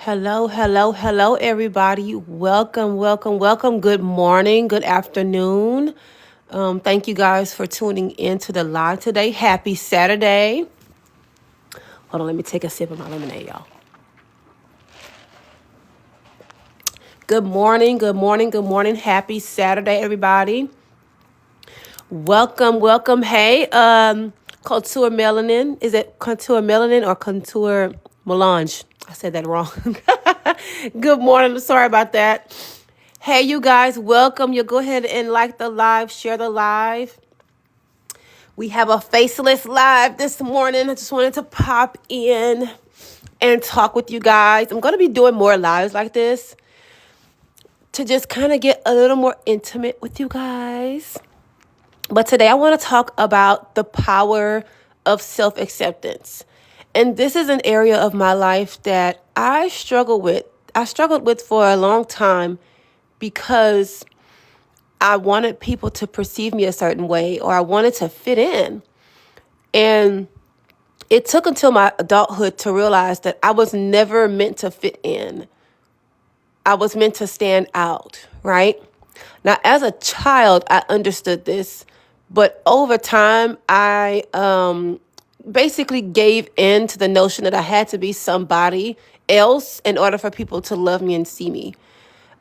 Hello, hello, hello, everybody. Welcome, welcome, welcome. Good morning, good afternoon. Thank you guys for tuning in to the live today. Happy Saturday. Hold on, let me take a sip of my lemonade, y'all. Good morning, good morning, good morning. Happy Saturday, everybody. Welcome, welcome. Hey, Contour Melanin. Is it Contour Melanin or Contour Melange? I said that wrong. Good morning. I'm sorry about that. Hey, you guys, welcome. You go ahead and like the live, share the live. We have a faceless live this morning. I just wanted to pop in and talk with you guys. I'm going to be doing more lives like this to just kind of get a little more intimate with you guys. But today I want to talk about the power of self-acceptance. And this is an area of my life that I struggle with. I struggled with for a long time because I wanted people to perceive me a certain way, or I wanted to fit in. And it took until my adulthood to realize that I was never meant to fit in. I was meant to stand out, right? Now, as a child, I understood this, but over time, I basically gave in to the notion that I had to be somebody else in order for people to love me and see me.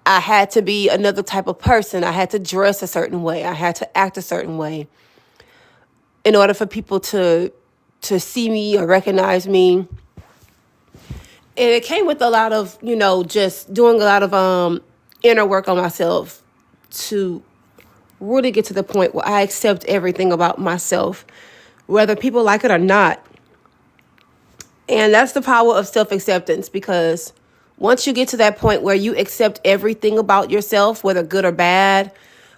I had to be another type of person. I had to dress a certain way. I had to act a certain way in order for people to see me or recognize me. And it came with a lot of, just doing a lot of inner work on myself to really get to the point where I accept everything about myself, whether people like it or not. And that's the power of self-acceptance, because once you get to that point where you accept everything about yourself, whether good or bad,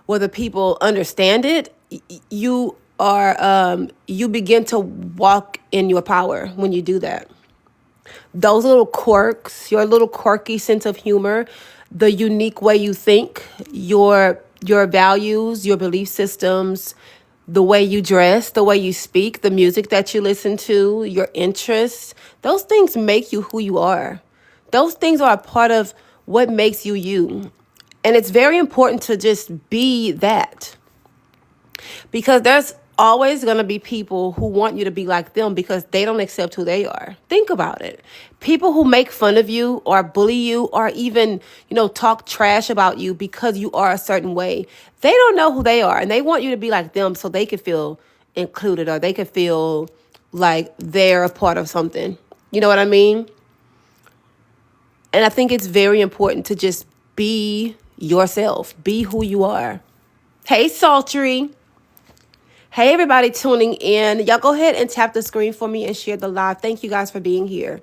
whether people understand it, you begin to walk in your power when you do that. Those little quirks, your little quirky sense of humor, the unique way you think, your values, your belief systems, the way you dress, the way you speak, the music that you listen to, your interests, those things make you who you are. Those things are a part of what makes you you. And it's very important to just be that, because there's always going to be people who want you to be like them because they don't accept who they are. Think about it. People who make fun of you or bully you or even, talk trash about you because you are a certain way, they don't know who they are, and they want you to be like them so they can feel included, or they can feel like they're a part of something. You know what I mean? And I think it's very important to just be yourself. Be who you are. Hey, Sultry. Hey, everybody tuning in. Y'all go ahead and tap the screen for me and share the live. Thank you guys for being here.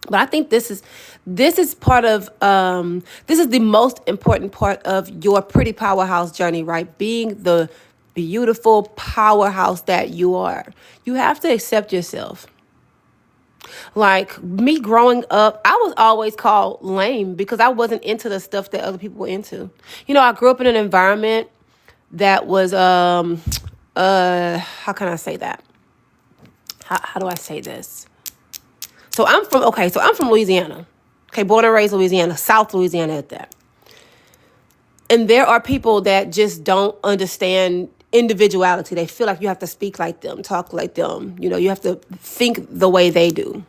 But I think this is part of this is the most important part of your pretty powerhouse journey, right? Being the beautiful powerhouse that you are. You have to accept yourself. Like me growing up, I was always called lame because I wasn't into the stuff that other people were into. I grew up in an environment that was how can I say that? How do I say this? So I'm from Louisiana. Okay, born and raised Louisiana, South Louisiana at that. And there are people that just don't understand individuality. They feel like you have to speak like them, talk like them. You have to think the way they do.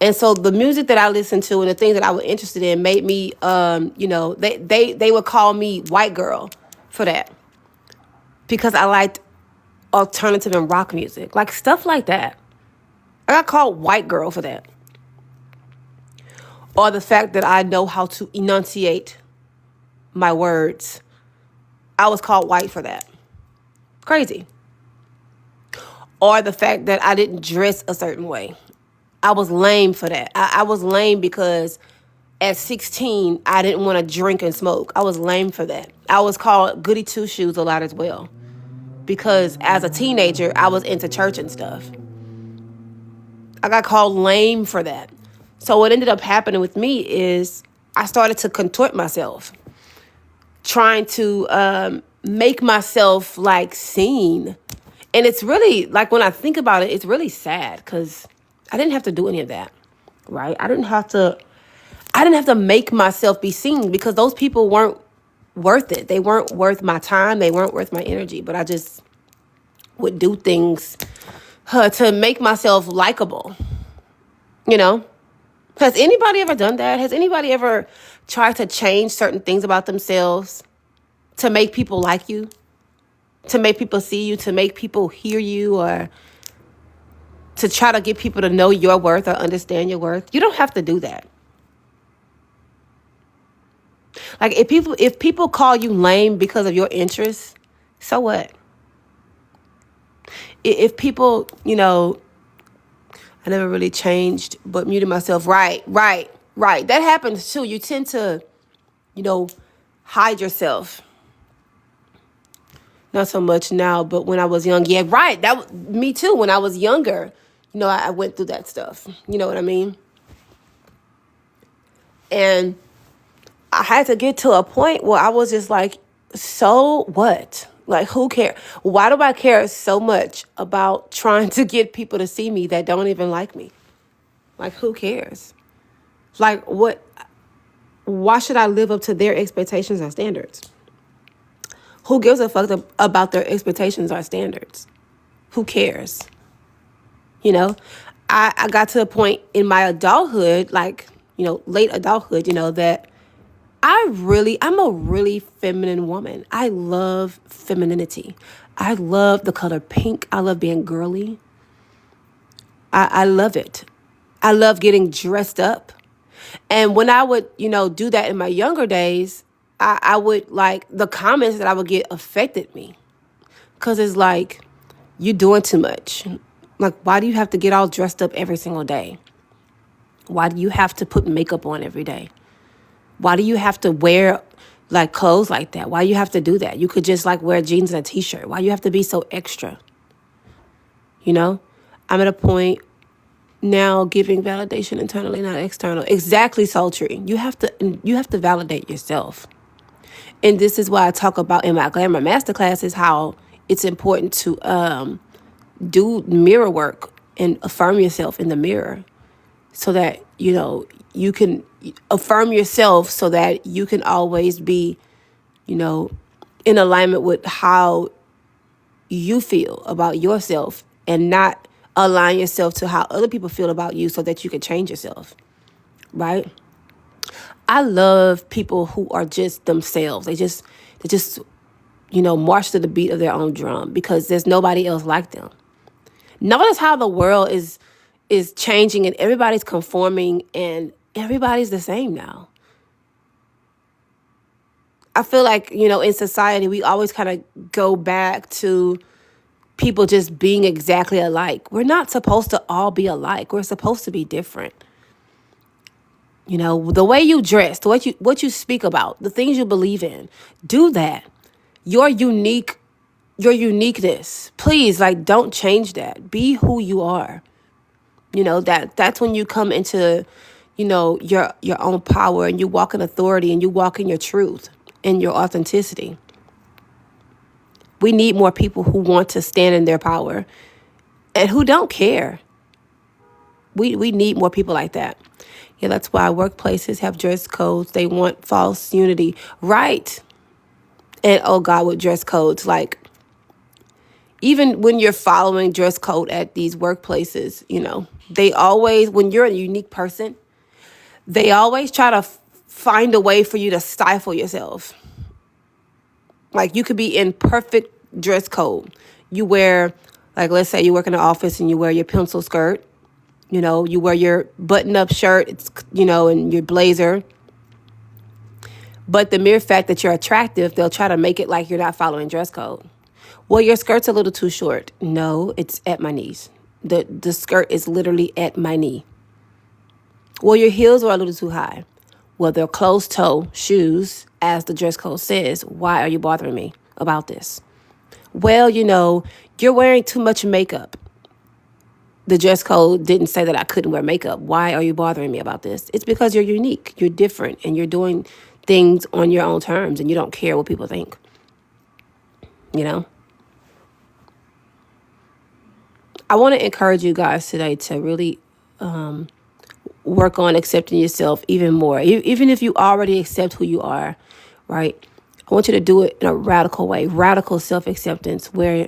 And so the music that I listened to and the things that I was interested in made me, they would call me white girl for that, because I liked alternative and rock music, like stuff like that. I got called white girl for that. Or the fact that I know how to enunciate my words. I was called white for that. Crazy. Or the fact that I didn't dress a certain way. I was lame for that. I was lame because at 16, I didn't want to drink and smoke. I was lame for that. I was called goody two-shoes a lot as well, because as a teenager, I was into church and stuff. I got called lame for that. So what ended up happening with me is I started to contort myself, trying to make myself like seen. And it's really, like, when I think about it, it's really sad because I didn't have to do any of that, right? I didn't have to I didn't have to make myself be seen because those people weren't worth it. They weren't worth my time. They weren't worth my energy. But I just would do things to make myself likable. You know? Has anybody ever done that? Has anybody ever tried to change certain things about themselves to make people like you? To make people see you? To make people hear you? Or to try to get people to know your worth or understand your worth? You don't have to do that. Like if people call you lame because of your interests, so what? If people, I never really changed, but muted myself. Right. That happens too. You tend to, hide yourself. Not so much now, but when I was young, yeah, right. Me too. When I was younger, I went through that stuff. You know what I mean? And I had to get to a point where I was just like, so what? Like, who cares? Why do I care so much about trying to get people to see me that don't even like me? Like, who cares? Like, what? Why should I live up to their expectations or standards? Who gives a fuck about their expectations or standards? Who cares? I got to a point in my adulthood, like, late adulthood, that I'm a really feminine woman. I love femininity. I love the color pink. I love being girly. I love it. I love getting dressed up. And when I would, do that in my younger days, I would like the comments that I would get affected me. Because it's like, you're doing too much. Like, why do you have to get all dressed up every single day? Why do you have to put makeup on every day? Why do you have to wear like clothes like that? Why do you have to do that? You could just like wear jeans and a t-shirt. Why do you have to be so extra? I'm at a point now giving validation internally, not external. Exactly, sultry. You have to validate yourself. And this is why I talk about in my Glamour Masterclasses how it's important to do mirror work and affirm yourself in the mirror so that, you can affirm yourself so that you can always be, in alignment with how you feel about yourself and not align yourself to how other people feel about you so that you can change yourself, right? I love people who are just themselves. They just march to the beat of their own drum because there's nobody else like them. Notice how the world is changing and everybody's conforming and everybody's the same now. I feel like, in society, we always kind of go back to people just being exactly alike. We're not supposed to all be alike. We're supposed to be different. The way you dress, what you speak about, the things you believe in, do that. Your uniqueness. Please, like, don't change that. Be who you are. That's when you come into, your own power and you walk in authority and you walk in your truth and your authenticity. We need more people who want to stand in their power and who don't care. We need more people like that. Yeah, that's why workplaces have dress codes. They want false unity. Right. And oh God, with dress codes, like even when you're following dress code at these workplaces, they always, when you're a unique person, they always try to find a way for you to stifle yourself. Like you could be in perfect dress code. You wear, like, let's say you work in an office and you wear your pencil skirt. You wear your button-up shirt, and your blazer. But the mere fact that you're attractive, they'll try to make it like you're not following dress code. Well, your skirt's a little too short. No, it's at my knees. The skirt is literally at my knee. Well, your heels are a little too high. Well, they're closed-toe shoes, as the dress code says. Why are you bothering me about this? Well, you're wearing too much makeup. The dress code didn't say that I couldn't wear makeup. Why are you bothering me about this? It's because you're unique. You're different, and you're doing things on your own terms, and you don't care what people think. I want to encourage you guys today to really work on accepting yourself even more. Even if you already accept who you are, right? I want you to do it in a radical way, radical self-acceptance, where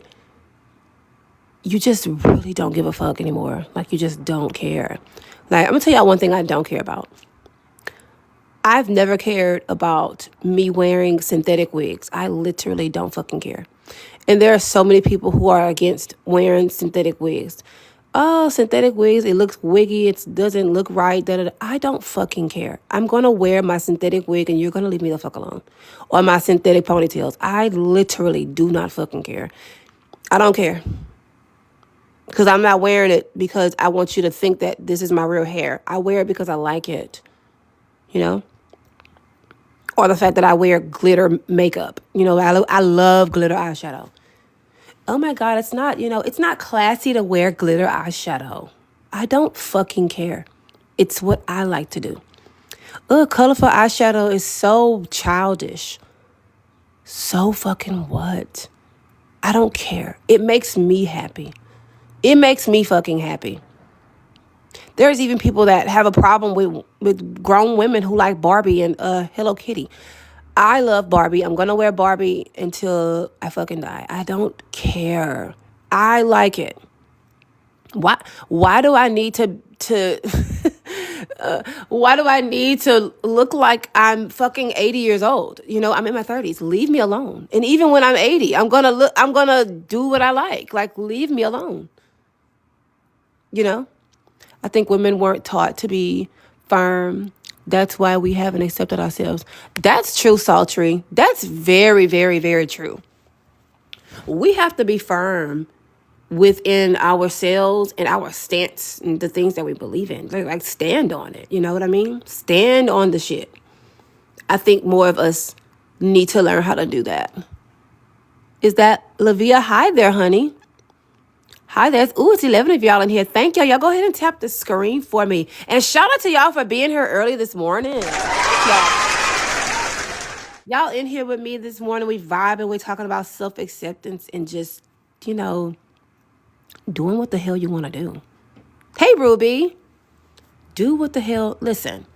you just really don't give a fuck anymore. Like, you just don't care. Like, I'm gonna tell y'all one thing I don't care about. I've never cared about me wearing synthetic wigs. I literally don't fucking care. And there are so many people who are against wearing synthetic wigs. Oh, synthetic wigs, it looks wiggy, it doesn't look right. Da, da, da. I don't fucking care. I'm going to wear my synthetic wig and you're going to leave me the fuck alone. Or my synthetic ponytails. I literally do not fucking care. I don't care. Because I'm not wearing it because I want you to think that this is my real hair. I wear it because I like it. You know? Or the fact that I wear glitter makeup. You know, I love glitter eyeshadow. Oh my God, it's not classy to wear glitter eyeshadow. I don't fucking care. It's what I like to do. Colorful eyeshadow is so childish. So fucking what? I don't care. It makes me happy. It makes me fucking happy. There's even people that have a problem with grown women who like Barbie and Hello Kitty. I love Barbie. I'm going to wear Barbie until I fucking die. I don't care. I like it. Why do I need to why do I need to look like I'm fucking 80 years old? You know, I'm in my 30s. Leave me alone. And even when I'm 80, I'm going to do what I like. Like, leave me alone. You know? I think women weren't taught to be firm. That's why we haven't accepted ourselves. That's true, Sultry. That's very, very, very true. We have to be firm within ourselves and our stance and the things that we believe in. Like, stand on it. You know what I mean? Stand on the shit. I think more of us need to learn how to do that. Is that Lavia? Hi there, honey. Hi there. Ooh, it's 11 of y'all in here. Thank y'all. Y'all go ahead and tap the screen for me. And shout out to y'all for being here early this morning. Y'all in here with me this morning. We vibing. We're talking about self-acceptance and just, you know, doing what the hell you want to do. Hey, Ruby. Do what the hell. Listen.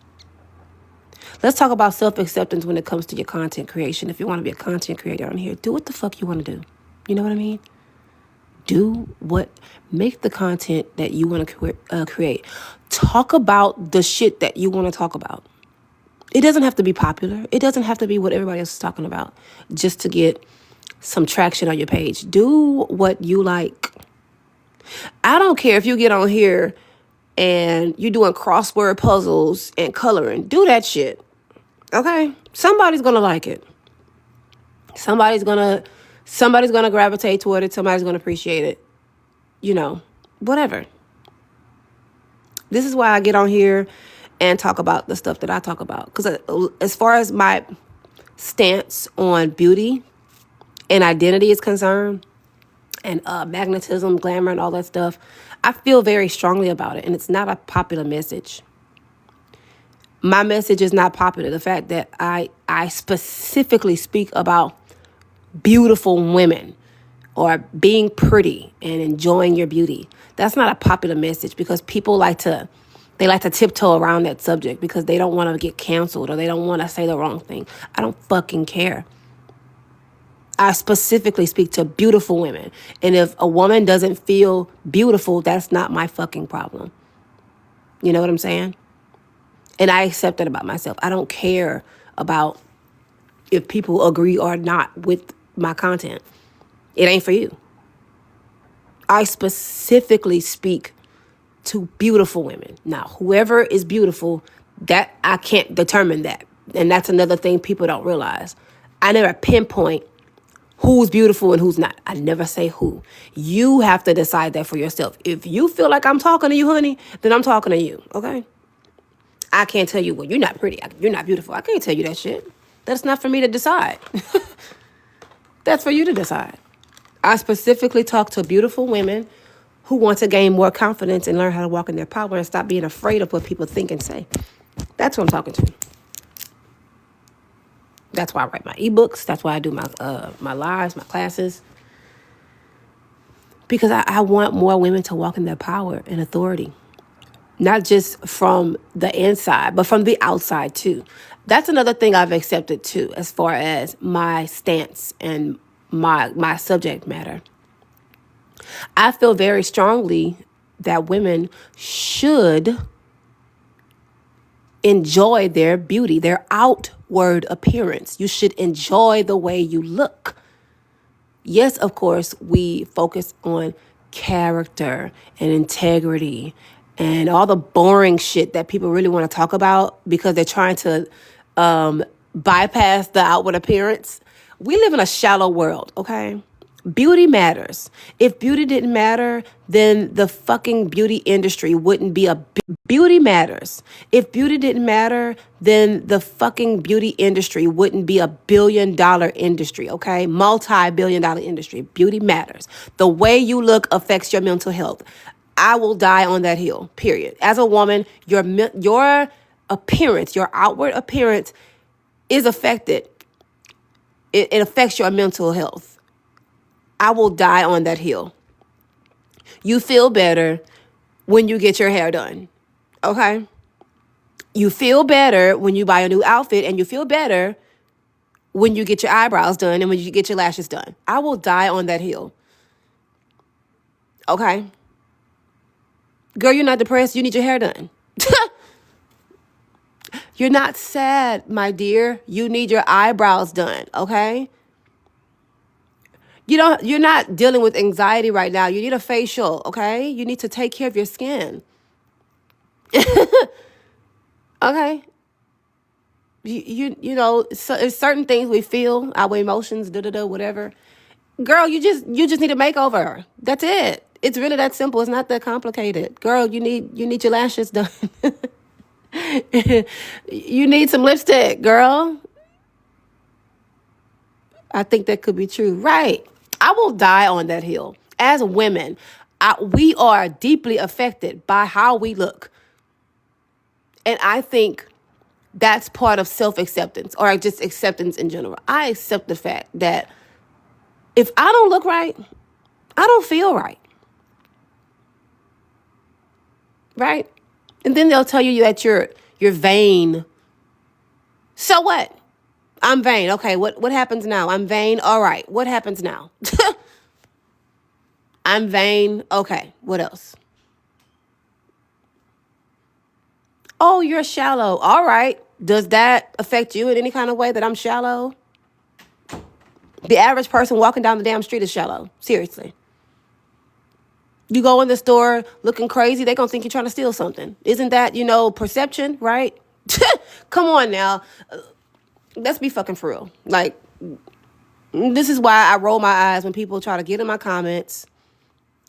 Let's talk about self-acceptance when it comes to your content creation. If you want to be a content creator on here, do what the fuck you want to do. You know what I mean? Make the content that you want to create. Talk about the shit that you want to talk about. It doesn't have to be popular. It doesn't have to be what everybody else is talking about just to get some traction on your page. Do what you like. I don't care if you get on here and you're doing crossword puzzles and coloring. Do that shit. Okay? Somebody's going to like it. Somebody's going to gravitate toward it. Somebody's going to appreciate it. You know, whatever. This is why I get on here and talk about the stuff that I talk about. Because as far as my stance on beauty and identity is concerned, and magnetism, glamour, and all that stuff, I feel very strongly about it. And it's not a popular message. My message is not popular. The fact that I specifically speak about beautiful women or being pretty and enjoying your beauty. That's not a popular message because people like to tiptoe around that subject because they don't want to get canceled or they don't want to say the wrong thing. I don't fucking care. I specifically speak to beautiful women. And if a woman doesn't feel beautiful, that's not my fucking problem. You know what I'm saying? And I accept that about myself. I don't care about if people agree or not with my content. It ain't for you. I specifically speak to beautiful women. Now, whoever is beautiful, that I can't determine that. And that's another thing people don't realize. I never pinpoint who's beautiful and who's not. I never say who. You have to decide that for yourself. If you feel like I'm talking to you, honey, then I'm talking to you, okay? I can't tell you, well, you're not pretty. You're not beautiful. I can't tell you that shit. That's not for me to decide. That's for you to decide. I specifically talk to beautiful women who want to gain more confidence and learn how to walk in their power and stop being afraid of what people think and say. That's what I'm talking to. That's why I write my ebooks. That's why I do my lives, my classes. Because I want more women to walk in their power and authority. not just from the inside, but from the outside too. That's another thing I've accepted too, as far as my stance and my subject matter. I feel very strongly that women should enjoy their beauty, their outward appearance. You should enjoy the way you look. Yes, of course, we focus on character and integrity and all the boring shit that people really want to talk about because they're trying to bypass the outward appearance. We live in a shallow world, okay? Beauty matters. If beauty didn't matter, then the fucking beauty industry wouldn't be beauty matters. If beauty didn't matter, then the fucking beauty industry wouldn't be $1 billion industry, okay? Multi-billion-dollar industry. Beauty matters. The way you look affects your mental health. I will die on that hill, period. As a woman, your appearance, your outward appearance is affected. It affects your mental health. I will die on that hill. You feel better when you get your hair done, okay? You feel better when you buy a new outfit, and you feel better when you get your eyebrows done and when you get your lashes done. I will die on that hill, okay? Girl, you're not depressed. You need your hair done. You're not sad, my dear. You need your eyebrows done, okay? You're not dealing with anxiety right now. You need a facial, okay? You need to take care of your skin. Okay? You know, so it's certain things we feel, our emotions, whatever. Girl, you just need a makeover. That's it. It's really that simple. It's not that complicated. Girl, you need your lashes done. You need some lipstick, girl. I think that could be true. Right. I will die on that hill. As women, we are deeply affected by how we look. And I think that's part of self-acceptance, or just acceptance in general. I accept the fact that if I don't look right, I don't feel right. Right? And then they'll tell you that you're vain. So what? I'm vain. Okay, what happens now? I'm vain. All right, what happens now? I'm vain. Okay, what else? Oh, you're shallow. All right. Does that affect you in any kind of way that I'm shallow? The average person walking down the damn street is shallow. Seriously. You go in the store looking crazy, they're going to think you're trying to steal something. Isn't that, perception, right? Come on now. Let's be fucking for real. Like, this is why I roll my eyes when people try to get in my comments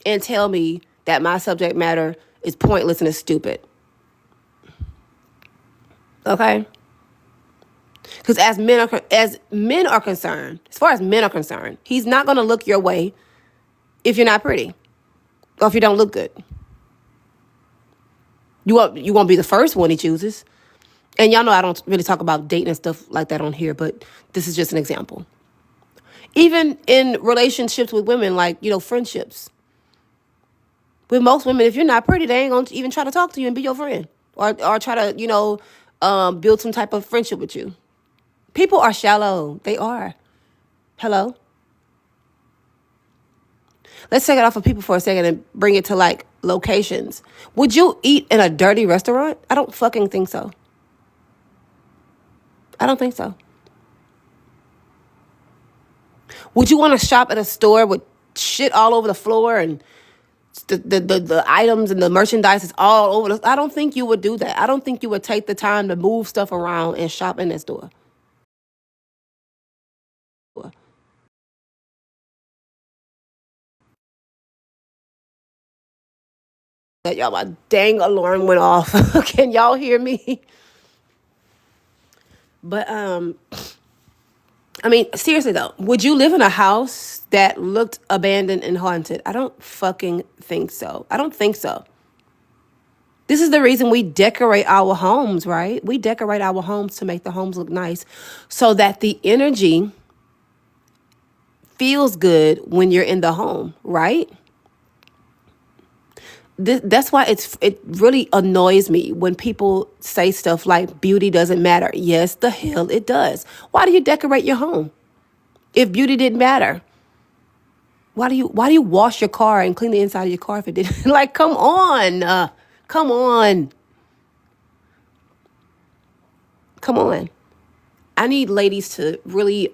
and tell me that my subject matter is pointless and is stupid. Okay? Because as men are concerned, as far as men are concerned, he's not going to look your way if you're not pretty or if you don't look good. You won't be the first one he chooses. And y'all know I don't really talk about dating and stuff like that on here, but this is just an example. Even in relationships with women, like, friendships. With most women, if you're not pretty, they ain't going to even try to talk to you and be your friend. Or try to, build some type of friendship with you. People are shallow. They are. Hello? Let's take it off of people for a second and bring it to, like, locations. Would you eat in a dirty restaurant? I don't fucking think so. I don't think so. Would you want to shop at a store with shit all over the floor and the items and the merchandise is all over? I don't think you would do that. I don't think you would take the time to move stuff around and shop in that store. That y'all, my dang alarm went off. Can y'all hear me? But I mean, seriously though, would you live in a house that looked abandoned and haunted? I don't fucking think so. I don't think so. This is the reason we decorate our homes, right? We decorate our homes to make the homes look nice so that the energy feels good when you're in the home, right? That's why it really annoys me when people say stuff like beauty doesn't matter. Yes, the hell it does. Why do you decorate your home if beauty didn't matter? Why do you wash your car and clean the inside of your car if it didn't? Like, come on, come on, come on. I need ladies to really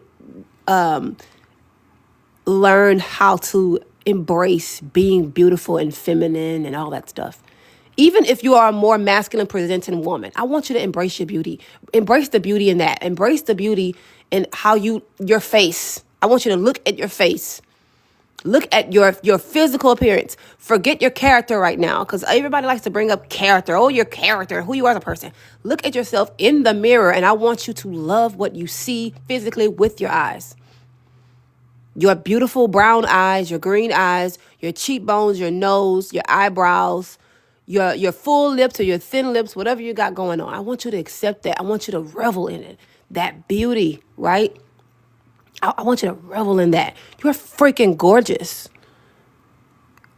learn how to embrace being beautiful and feminine and all that stuff. Even if you are a more masculine presenting woman, I want you to embrace your beauty. Embrace the beauty in that. Embrace the beauty in how your face. I want you to look at your face. Look at your physical appearance. Forget your character right now, because everybody likes to bring up character. Oh, your character, who you are as a person. Look at yourself in the mirror, and I want you to love what you see physically with your eyes. Your beautiful brown eyes, your green eyes, your cheekbones, your nose, your eyebrows, your full lips or your thin lips, whatever you got going on. I want you to accept that. I want you to revel in it. That beauty, right? I want you to revel in that. You're freaking gorgeous.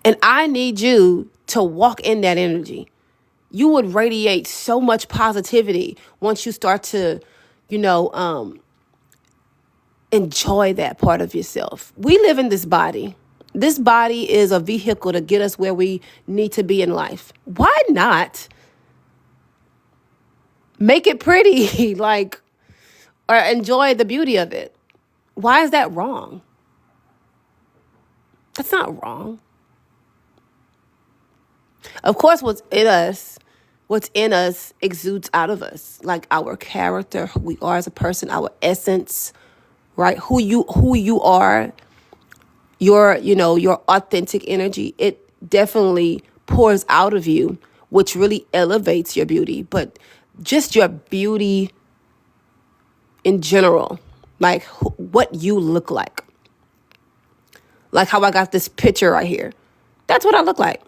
And I need you to walk in that energy. You would radiate so much positivity once you start to, enjoy that part of yourself. We live in this body. This body is a vehicle to get us where we need to be in life. Why not make it pretty, or enjoy the beauty of it? Why is that wrong? That's not wrong. Of course, what's in us exudes out of us, like our character, who we are as a person, our essence, right? Who you are, your authentic energy. It definitely pours out of you, which really elevates your beauty. But just your beauty in general, like what you look like how I got this picture right here. That's what I look like.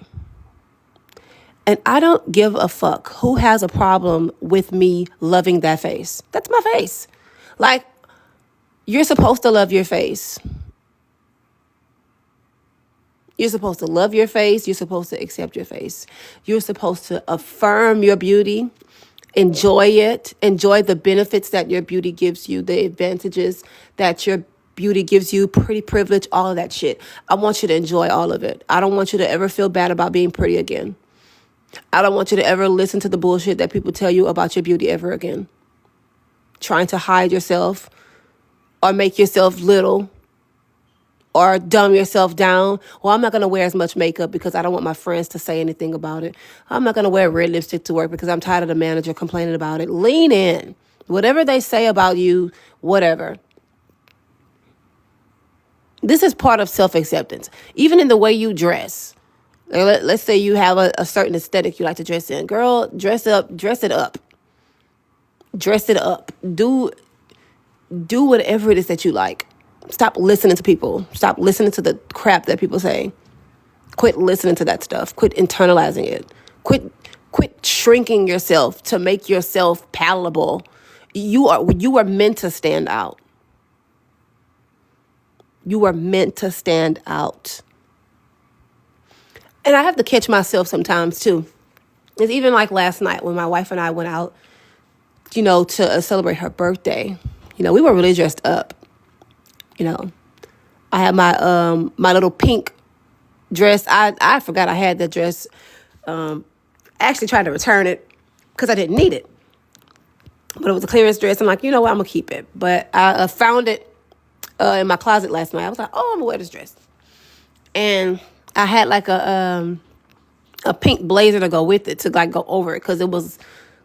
And I don't give a fuck who has a problem with me loving that face. That's my face. Like, you're supposed to love your face. You're supposed to love your face. You're supposed to accept your face. You're supposed to affirm your beauty. Enjoy it. Enjoy the benefits that your beauty gives you, the advantages that your beauty gives you, pretty privilege, all of that shit. I want you to enjoy all of it. I don't want you to ever feel bad about being pretty again. I don't want you to ever listen to the bullshit that people tell you about your beauty ever again. Trying to hide yourself or make yourself little or dumb yourself down. Well, I'm not going to wear as much makeup because I don't want my friends to say anything about it. I'm not going to wear red lipstick to work because I'm tired of the manager complaining about it. Lean in. Whatever they say about you, whatever. This is part of self-acceptance. Even in the way you dress. Let's say you have a certain aesthetic you like to dress in. Girl, dress it up. Dress it up. Do whatever it is that you like. Stop listening to people. Stop listening to the crap that people say. Quit listening to that stuff. Quit internalizing it. Quit shrinking yourself to make yourself palatable. You are meant to stand out. You are meant to stand out. And I have to catch myself sometimes too. It's even like last night when my wife and I went out, to celebrate her birthday. We were really dressed up. I had my little pink dress. I forgot I had that dress. I actually tried to return it because I didn't need it. But it was a clearance dress. I'm like, you know what? I'm going to keep it. But I found it in my closet last night. I was like, oh, I'm going to wear this dress. And I had like a pink blazer to go with it, to like go over it, because it was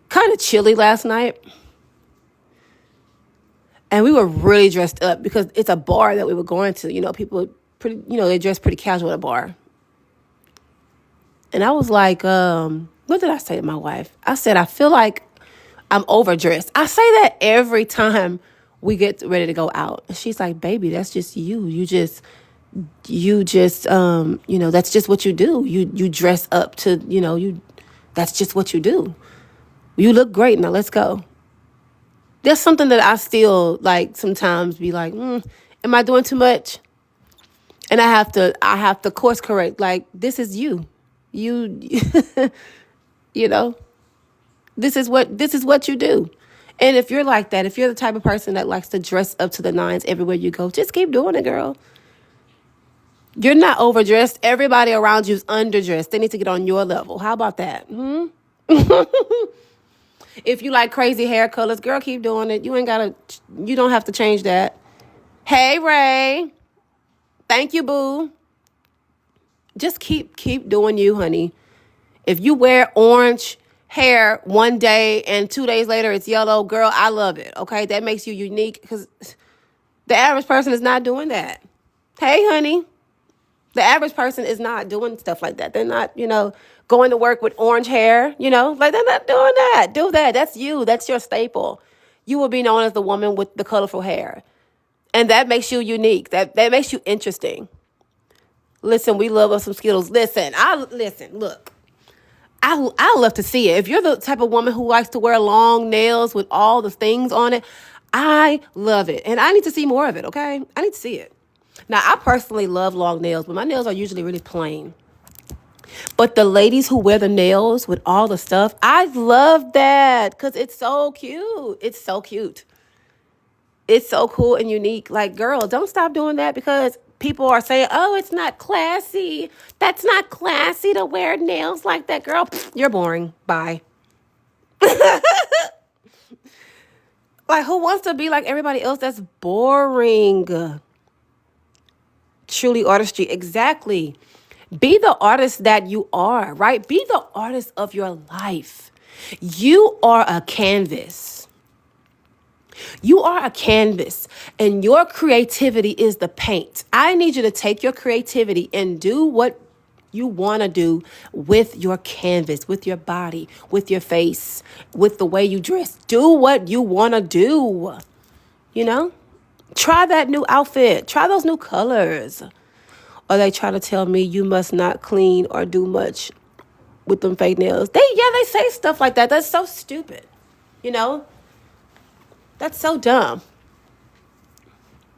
kind of chilly last night. And we were really dressed up because it's a bar that we were going to. People pretty, they dress pretty casual at a bar. And I was like, what did I say to my wife? I said, I feel like I'm overdressed. I say that every time we get ready to go out. And she's like, baby, that's just you. You just, that's just what you do. You dress up to, that's just what you do. You look great. Now let's go. There's something that I still sometimes be like, am I doing too much? And I have to course correct. Like, this is you. You, you know, this is what you do. And if you're like that, if you're the type of person that likes to dress up to the nines everywhere you go, just keep doing it, girl. You're not overdressed. Everybody around you's underdressed. They need to get on your level. How about that? If you like crazy hair colors, girl, keep doing it. You don't have to change that. Hey, Ray. Thank you, boo. Just keep doing you, honey. If you wear orange hair one day and 2 days later it's yellow, girl, I love it. Okay, that makes you unique because the average person is not doing that. Hey, honey, the average person is not doing stuff like that. They're not, going to work with orange hair. Like they're not doing that. Do that. That's you. That's your staple. You will be known as the woman with the colorful hair, and that makes you unique. That makes you interesting. Listen, we love us some Skittles. Look. I love to see it. If you're the type of woman who likes to wear long nails with all the things on it, I love it. And I need to see more of it, okay? I need to see it. Now, I personally love long nails, but my nails are usually really plain. But the ladies who wear the nails with all the stuff, I love that because it's so cute. It's so cute. It's so cool and unique. Like, girl, don't stop doing that because people are saying, oh, it's not classy. That's not classy to wear nails like that. Girl, you're boring. Bye. Like, who wants to be like everybody else? That's boring. Truly artistry. Exactly. Be the artist that you are, right? Be the artist of your life. You are a canvas. You are a canvas and your creativity is the paint. I need you to take your creativity and do what you want to do with your canvas, with your body, with your face, with the way you dress. Do what you want to do. Try that new outfit. Try those new colors. Or they try to tell me you must not clean or do much with them fake nails. They say stuff like that. That's so stupid. That's so dumb.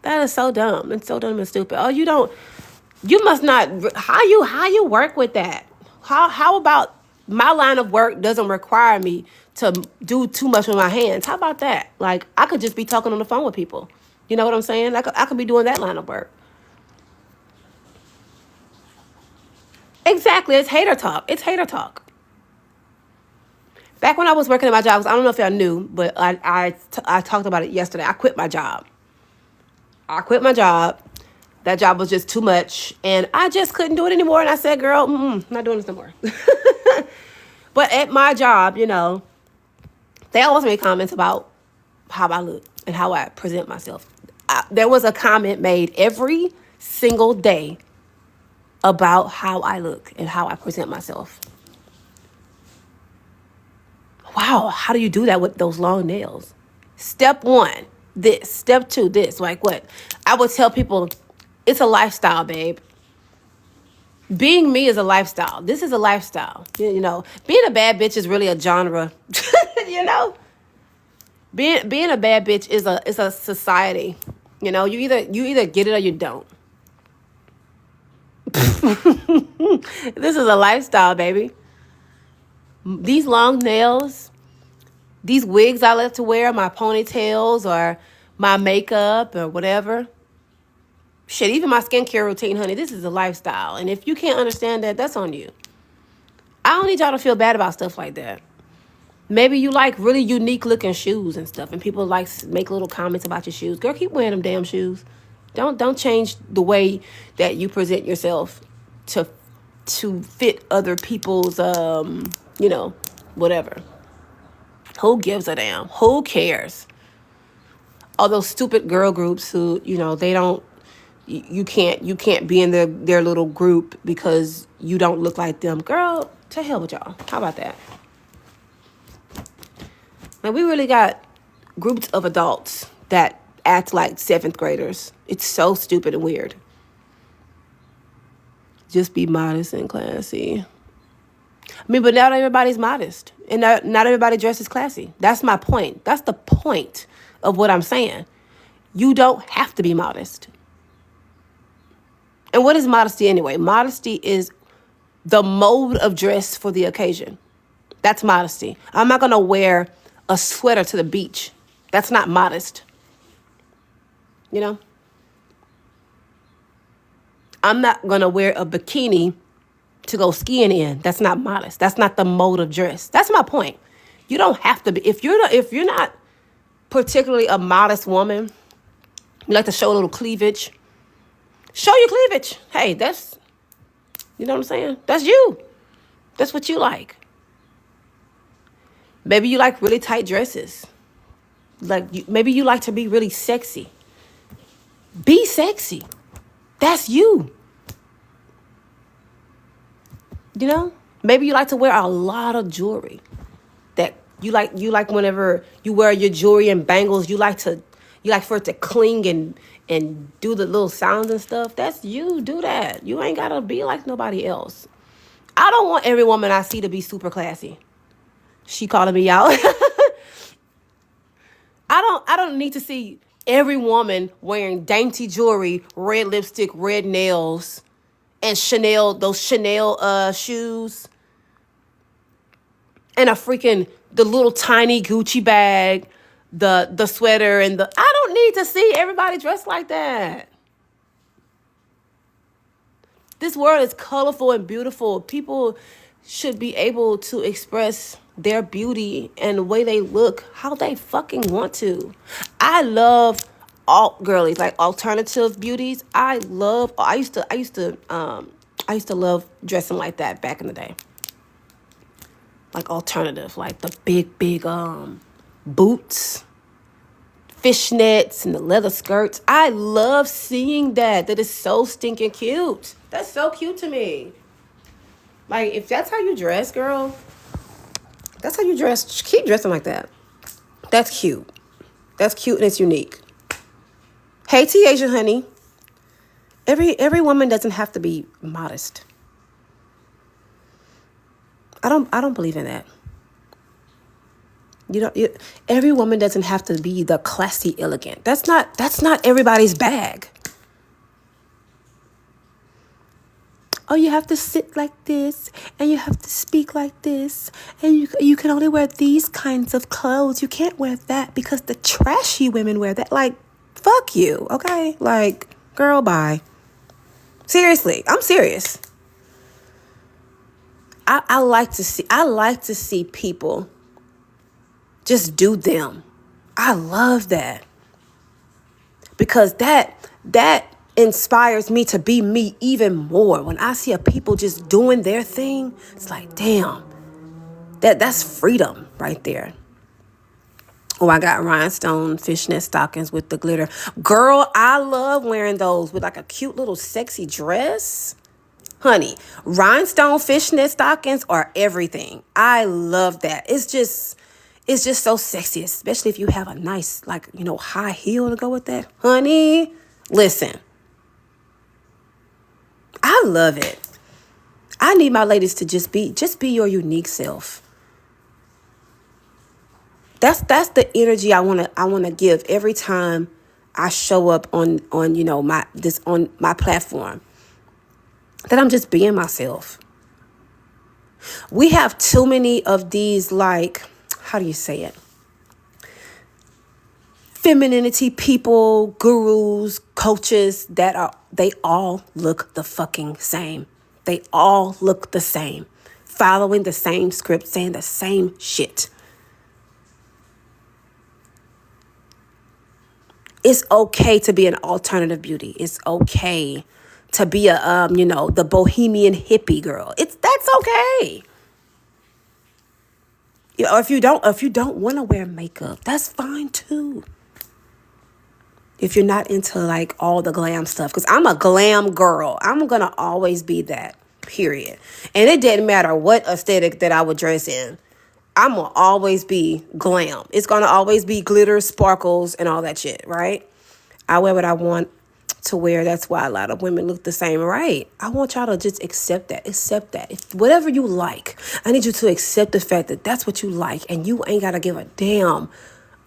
That is so dumb. It's so dumb and stupid. Oh, you must not, how you work with that? How about my line of work doesn't require me to do too much with my hands? How about that? Like, I could just be talking on the phone with people. You know what I'm saying? I could be doing that line of work. Exactly. It's hater talk. It's hater talk. Back when I was working at my job, I don't know if y'all knew, but I talked about it yesterday. I quit my job. That job was just too much, and I just couldn't do it anymore. And I said, girl, not doing this no more. But at my job, they always make comments about how I look and how I present myself. There was a comment made every single day about how I look and how I present myself. Wow, how do you do that with those long nails? Step 1, this. Step 2, this. Like what? I would tell people, it's a lifestyle, babe. Being me is a lifestyle. This is a lifestyle. Being a bad bitch is really a genre. Being a bad bitch is a society. You either get it or you don't. This is a lifestyle, baby. These long nails, these wigs I love to wear, my ponytails or my makeup or whatever. Shit, even my skincare routine, honey, this is a lifestyle. And if you can't understand that, that's on you. I don't need y'all to feel bad about stuff like that. Maybe you like really unique looking shoes and stuff, and people make little comments about your shoes. Girl, keep wearing them damn shoes. Don't change the way that you present yourself to fit other people's whatever. Who gives a damn? Who cares? All those stupid girl groups who, they don't, you can't be in their little group because you don't look like them. Girl, to hell with y'all. How about that? Now, we really got groups of adults that act like 7th graders. It's so stupid and weird. Just be modest and classy. But not everybody's modest. And not everybody dresses classy. That's my point. That's the point of what I'm saying. You don't have to be modest. And what is modesty anyway? Modesty is the mode of dress for the occasion. That's modesty. I'm not going to wear a sweater to the beach. That's not modest. You know? I'm not going to wear a bikini to go skiing in. That's not modest. That's not the mode of dress. That's my point. You don't have to be. If you're not particularly a modest woman, you like to show a little cleavage, show your cleavage. Hey, that's, you know what I'm saying? That's you. That's what you like. Maybe you like really tight dresses. Maybe you like to be really sexy. Be sexy. That's you. You know? Maybe you like to wear a lot of jewelry. That you like whenever you wear your jewelry and bangles, you like for it to cling and do the little sounds and stuff. That's you. Do that. You ain't gotta be like nobody else. I don't want every woman I see to be super classy. She calling me out. I don't need to see every woman wearing dainty jewelry, red lipstick, red nails, and those Chanel shoes, and the little tiny Gucci bag, the sweater, I don't need to see everybody dressed like that. This world is colorful and beautiful. People should be able to express their beauty and the way they look how they fucking want to. I love alt girlies, like alternative beauties. I used to love dressing like that back in the day. Like alternative, like the big boots, fishnets, and the leather skirts. I love seeing that. That is so stinking cute. That's so cute to me. Like, if that's how you dress, girl, that's how you dress. Keep dressing like that. That's cute. That's cute and it's unique. Hey, T-Asia, honey. Every woman doesn't have to be modest. I don't believe in that. Every woman doesn't have to be the classy elegant. That's not everybody's bag. Oh, you have to sit like this, and you have to speak like this, and you can only wear these kinds of clothes. You can't wear that because the trashy women wear that. Like, fuck you, okay? Like, girl, bye. Seriously, I'm serious. I like to see people just do them. I love that. Because that inspires me to be me even more. When I see people just doing their thing, it's like, damn, that's freedom right there. Oh, I got rhinestone fishnet stockings with the glitter. Girl, I love wearing those with like a cute little sexy dress. Honey, rhinestone fishnet stockings are everything. I love that. It's just so sexy, especially if you have a nice, high heel to go with that. Honey, listen. I love it. I need my ladies to just be your unique self. That's the energy I wanna give every time I show up on my platform. That I'm just being myself. We have too many of these, how do you say it? Femininity people, gurus, coaches they all look the fucking same. They all look the same, following the same script, saying the same shit. It's okay to be an alternative beauty. It's okay to be the bohemian hippie girl. That's okay. Or if you don't want to wear makeup, that's fine too. If you're not into all the glam stuff, because I'm a glam girl. I'm going to always be that, period. And it didn't matter what aesthetic that I would dress in. I'm going to always be glam. It's going to always be glitter, sparkles, and all that shit, right? I wear what I want to wear. That's why a lot of women look the same, right? I want y'all to just accept that. If whatever you like, I need you to accept the fact that that's what you like, and you ain't got to give a damn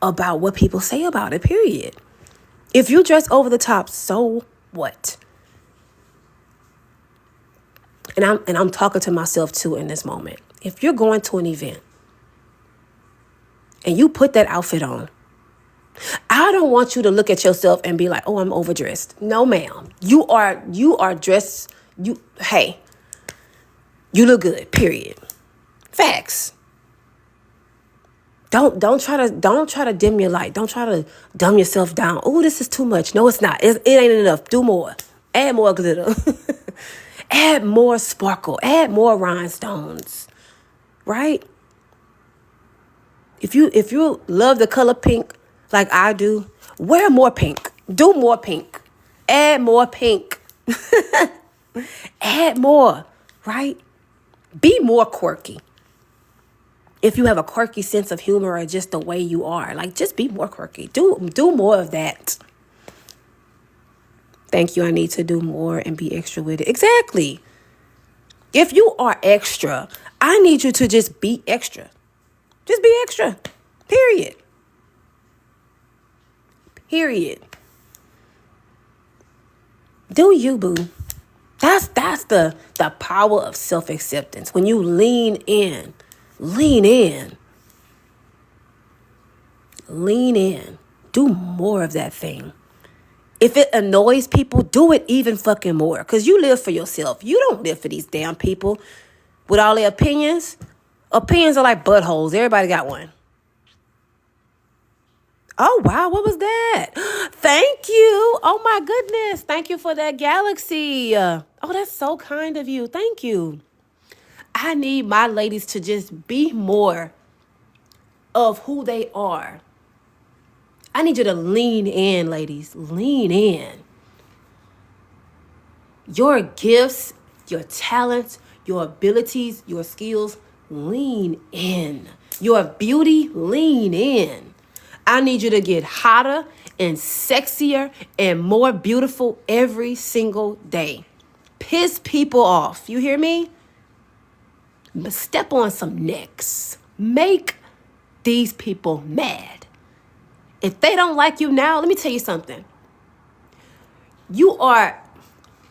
about what people say about it, period. If you dress over the top, so what? And I'm talking to myself too in this moment. If you're going to an event and you put that outfit on, I don't want you to look at yourself and be like, "Oh, I'm overdressed." No, ma'am. You are dressed. Hey, you look good. Period. Facts. Don't try to dim your light. Don't try to dumb yourself down. Oh, this is too much. No, it's not. It ain't enough. Do more. Add more glitter. Add more sparkle. Add more rhinestones. Right? If you love the color pink like I do, wear more pink. Do more pink. Add more pink. Add more, right? Be more quirky. If you have a quirky sense of humor or just the way you are, like, just be more quirky. Do more of that. Thank you. I need to do more and be extra with it. Exactly. If you are extra, I need you to just be extra. Just be extra. Period. Period. Do you, boo. That's the power of self-acceptance. When you lean in. Lean in. Lean in. Do more of that thing. If it annoys people, do it even fucking more. Because you live for yourself. You don't live for these damn people with all their opinions. Opinions are like buttholes. Everybody got one. Oh, wow. What was that? Thank you. Oh, my goodness. Thank you for that galaxy. Oh, that's so kind of you. Thank you. I need my ladies to just be more of who they are. I need you to lean in, ladies. Lean in. Your gifts, your talents, your abilities, your skills, lean in. Your beauty, lean in. I need you to get hotter and sexier and more beautiful every single day. Piss people off. You hear me? Step on some necks. Make these people mad. If they don't like you now, let me tell you something. You are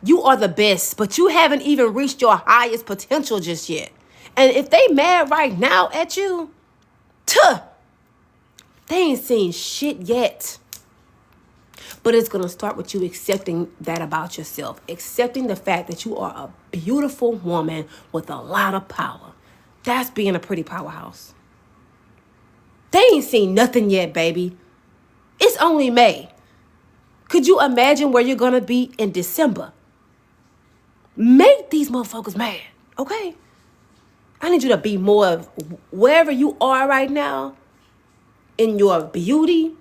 the best, but you haven't even reached your highest potential just yet. And if they mad right now at you, they ain't seen shit yet. But it's going to start with you accepting that about yourself. Accepting the fact that you are a beautiful woman with a lot of power. That's being a pretty powerhouse. They ain't seen nothing yet, baby. It's only May. Could you imagine where you're going to be in December? Make these motherfuckers mad, okay? I need you to be more of wherever you are right now, in your beauty,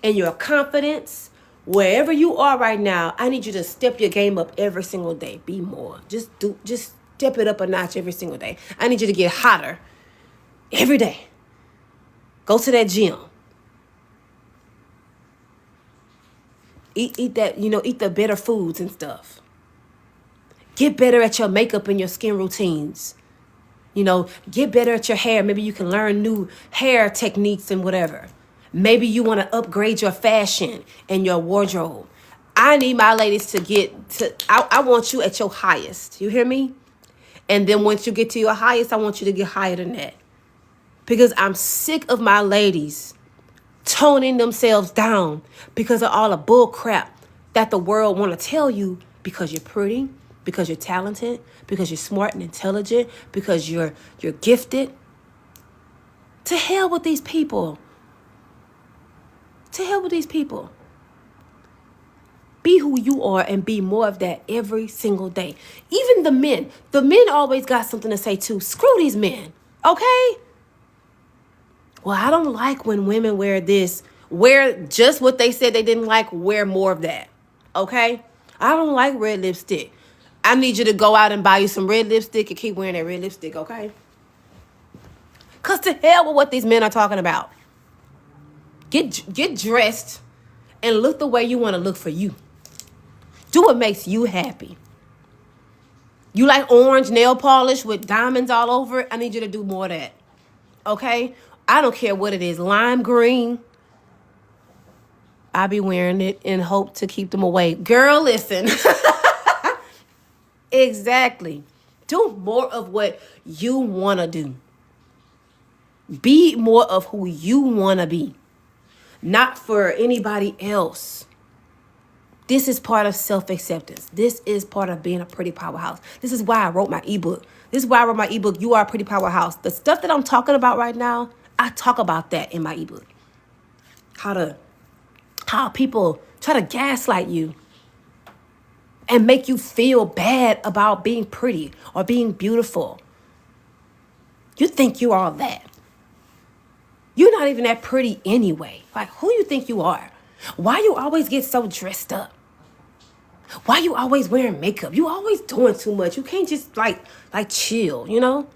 in your confidence, wherever you are right now, I need you to step your game up every single day. Be more. Just step it up a notch every single day. I need you to get hotter every day. Go to that gym. Eat that, eat the better foods and stuff. Get better at your makeup and your skin routines. Get better at your hair. Maybe you can learn new hair techniques and whatever. Maybe you want to upgrade your fashion and your wardrobe. I need my ladies to I want you at your highest. You hear me? And then once you get to your highest, I want you to get higher than that. Because I'm sick of my ladies toning themselves down because of all the bull crap that the world want to tell you because you're pretty, because you're talented, because you're smart and intelligent, because you're gifted. To hell with these people. To hell with these people. Be who you are and be more of that every single day. Even the men. The men always got something to say too. Screw these men. Okay? Well, I don't like when women wear this. Wear just what they said they didn't like. Wear more of that. Okay? I don't like red lipstick. I need you to go out and buy you some red lipstick and keep wearing that red lipstick, okay? Because to hell with what these men are talking about. Get dressed and look the way you want to look for you. Do what makes you happy. You like orange nail polish with diamonds all over it? I need you to do more of that. Okay? I don't care what it is. Lime green. I be wearing it in hope to keep them away. Girl, listen. Exactly. Do more of what you want to do. Be more of who you want to be, not for anybody else. This is part of self-acceptance. This is part of being a pretty powerhouse. This is why I wrote my ebook. This is why I wrote my ebook, You Are a Pretty Powerhouse. The stuff that I'm talking about right now, I talk about that in my ebook. How people try to gaslight you and make you feel bad about being pretty or being beautiful. You think you are that. You're not even that pretty anyway. Like, who you think you are? Why you always get so dressed up? Why you always wearing makeup? You always doing too much. You can't just like chill, you know?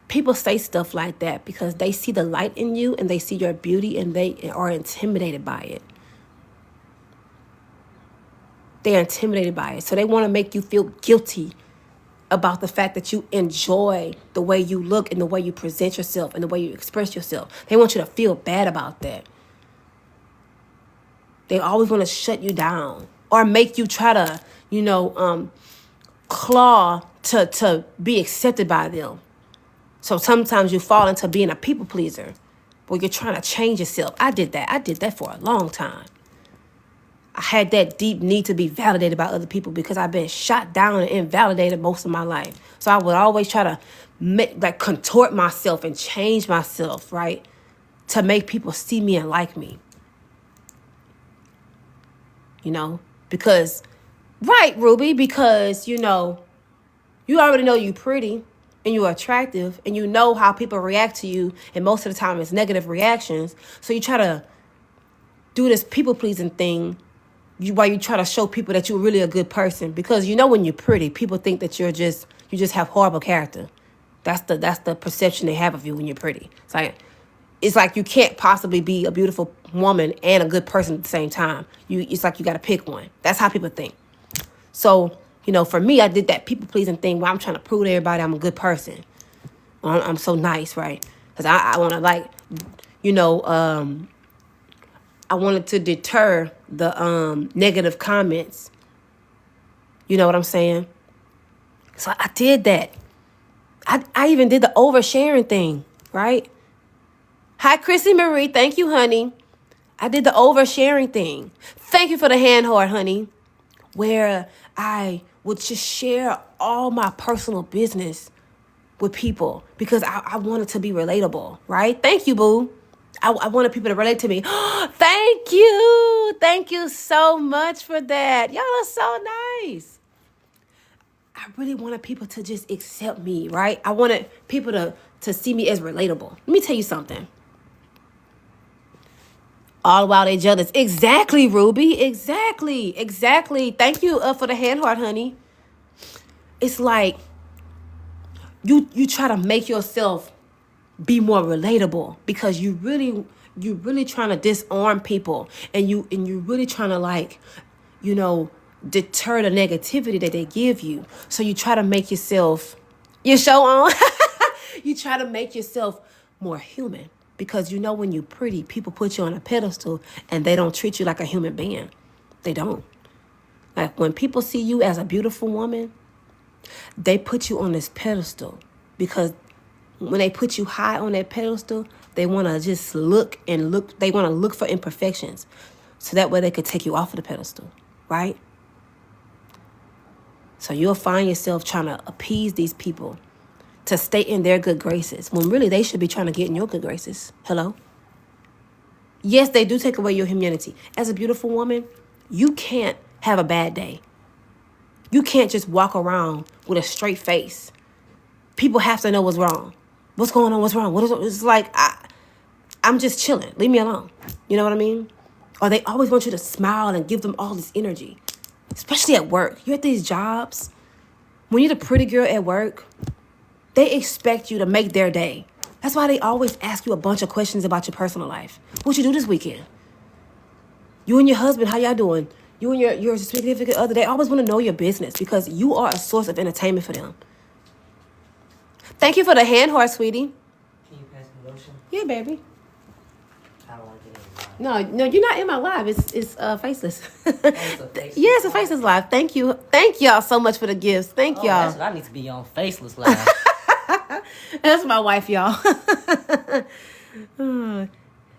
People say stuff like that because they see the light in you and they see your beauty and they are intimidated by it. They're intimidated by it. So they want to make you feel guilty about the fact that you enjoy the way you look and the way you present yourself and the way you express yourself. They want you to feel bad about that. They always want to shut you down or make you try to, claw to be accepted by them. So sometimes you fall into being a people pleaser where you're trying to change yourself. I did that. I did that for a long time. I had that deep need to be validated by other people because I've been shot down and invalidated most of my life. So I would always try to contort myself and change myself, right? To make people see me and like me. Right, Ruby, because, you already know you're pretty and you're attractive and you know how people react to you. And most of the time it's negative reactions. So you try to do this people-pleasing thing while you try to show people that you're really a good person. Because when you're pretty, people think that you just have horrible character. That's the perception they have of you when you're pretty. It's like you can't possibly be a beautiful woman and a good person at the same time. It's like you got to pick one. That's how people think. So, for me, I did that people-pleasing thing where I'm trying to prove to everybody I'm a good person. I'm so nice, right? Because I want to, I wanted to deter the negative comments. You know what I'm saying? So I did that. I even did the oversharing thing, right? Hi, Chrissy Marie. Thank you, honey. I did the oversharing thing. Thank you for the hand heart, honey. Where I would just share all my personal business with people because I wanted to be relatable, right? Thank you, boo. I wanted people to relate to me. Thank you. Thank you so much for that. Y'all are so nice. I really wanted people to just accept me, right? I wanted people to see me as relatable. Let me tell you something. All while they jealous. Exactly, Ruby. Exactly. Thank you for the hand heart, honey. It's like you try to make yourself be more relatable because you really trying to disarm people and you really trying to deter the negativity that they give you. So you try to make yourself your show on. You try to make yourself more human because when you're pretty, people put you on a pedestal and they don't treat you like a human being. They don't. Like when people see you as a beautiful woman, they put you on this pedestal because when they put you high on that pedestal, they want to just look. They want to look for imperfections so that way they could take you off of the pedestal, right? So you'll find yourself trying to appease these people to stay in their good graces when really they should be trying to get in your good graces. Hello? Yes, they do take away your humanity. As a beautiful woman, you can't have a bad day. You can't just walk around with a straight face. People have to know what's wrong. What's going on? What's wrong? It's like, I'm just chilling. Leave me alone. You know what I mean? Or they always want you to smile and give them all this energy, especially at work. You're at these jobs. When you're the pretty girl at work, they expect you to make their day. That's why they always ask you a bunch of questions about your personal life. What you do this weekend? You and your husband, how y'all doing? You and your significant other, they always want to know your business because you are a source of entertainment for them. Thank you for the hand heart, sweetie. Can you pass me lotion? Yeah, baby. I don't want to get any No, no, you're not in my live. It's faceless. Oh, it's a faceless Yeah, it's a live. faceless live. Thank y'all so much for the gifts. Thank Oh, that's y'all. what I need to be on Faceless Live. That's my wife, y'all.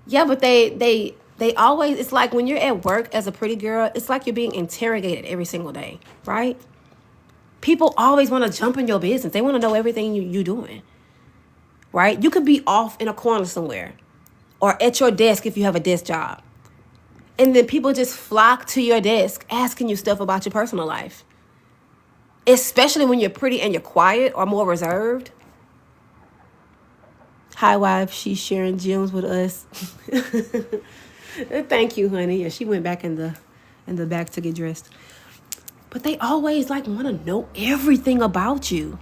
Yeah, but they always. It's like when you're at work as a pretty girl. It's like you're being interrogated every single day, right? People always want to jump in your business. They want to know everything you're doing, right? You could be off in a corner somewhere, or at your desk if you have a desk job. And then people just flock to your desk asking you stuff about your personal life. Especially when you're pretty and you're quiet or more reserved. Hi, wife. She's sharing gems with us. Thank you, honey. Yeah, she went back in the back to get dressed. But they always like want to know everything about you.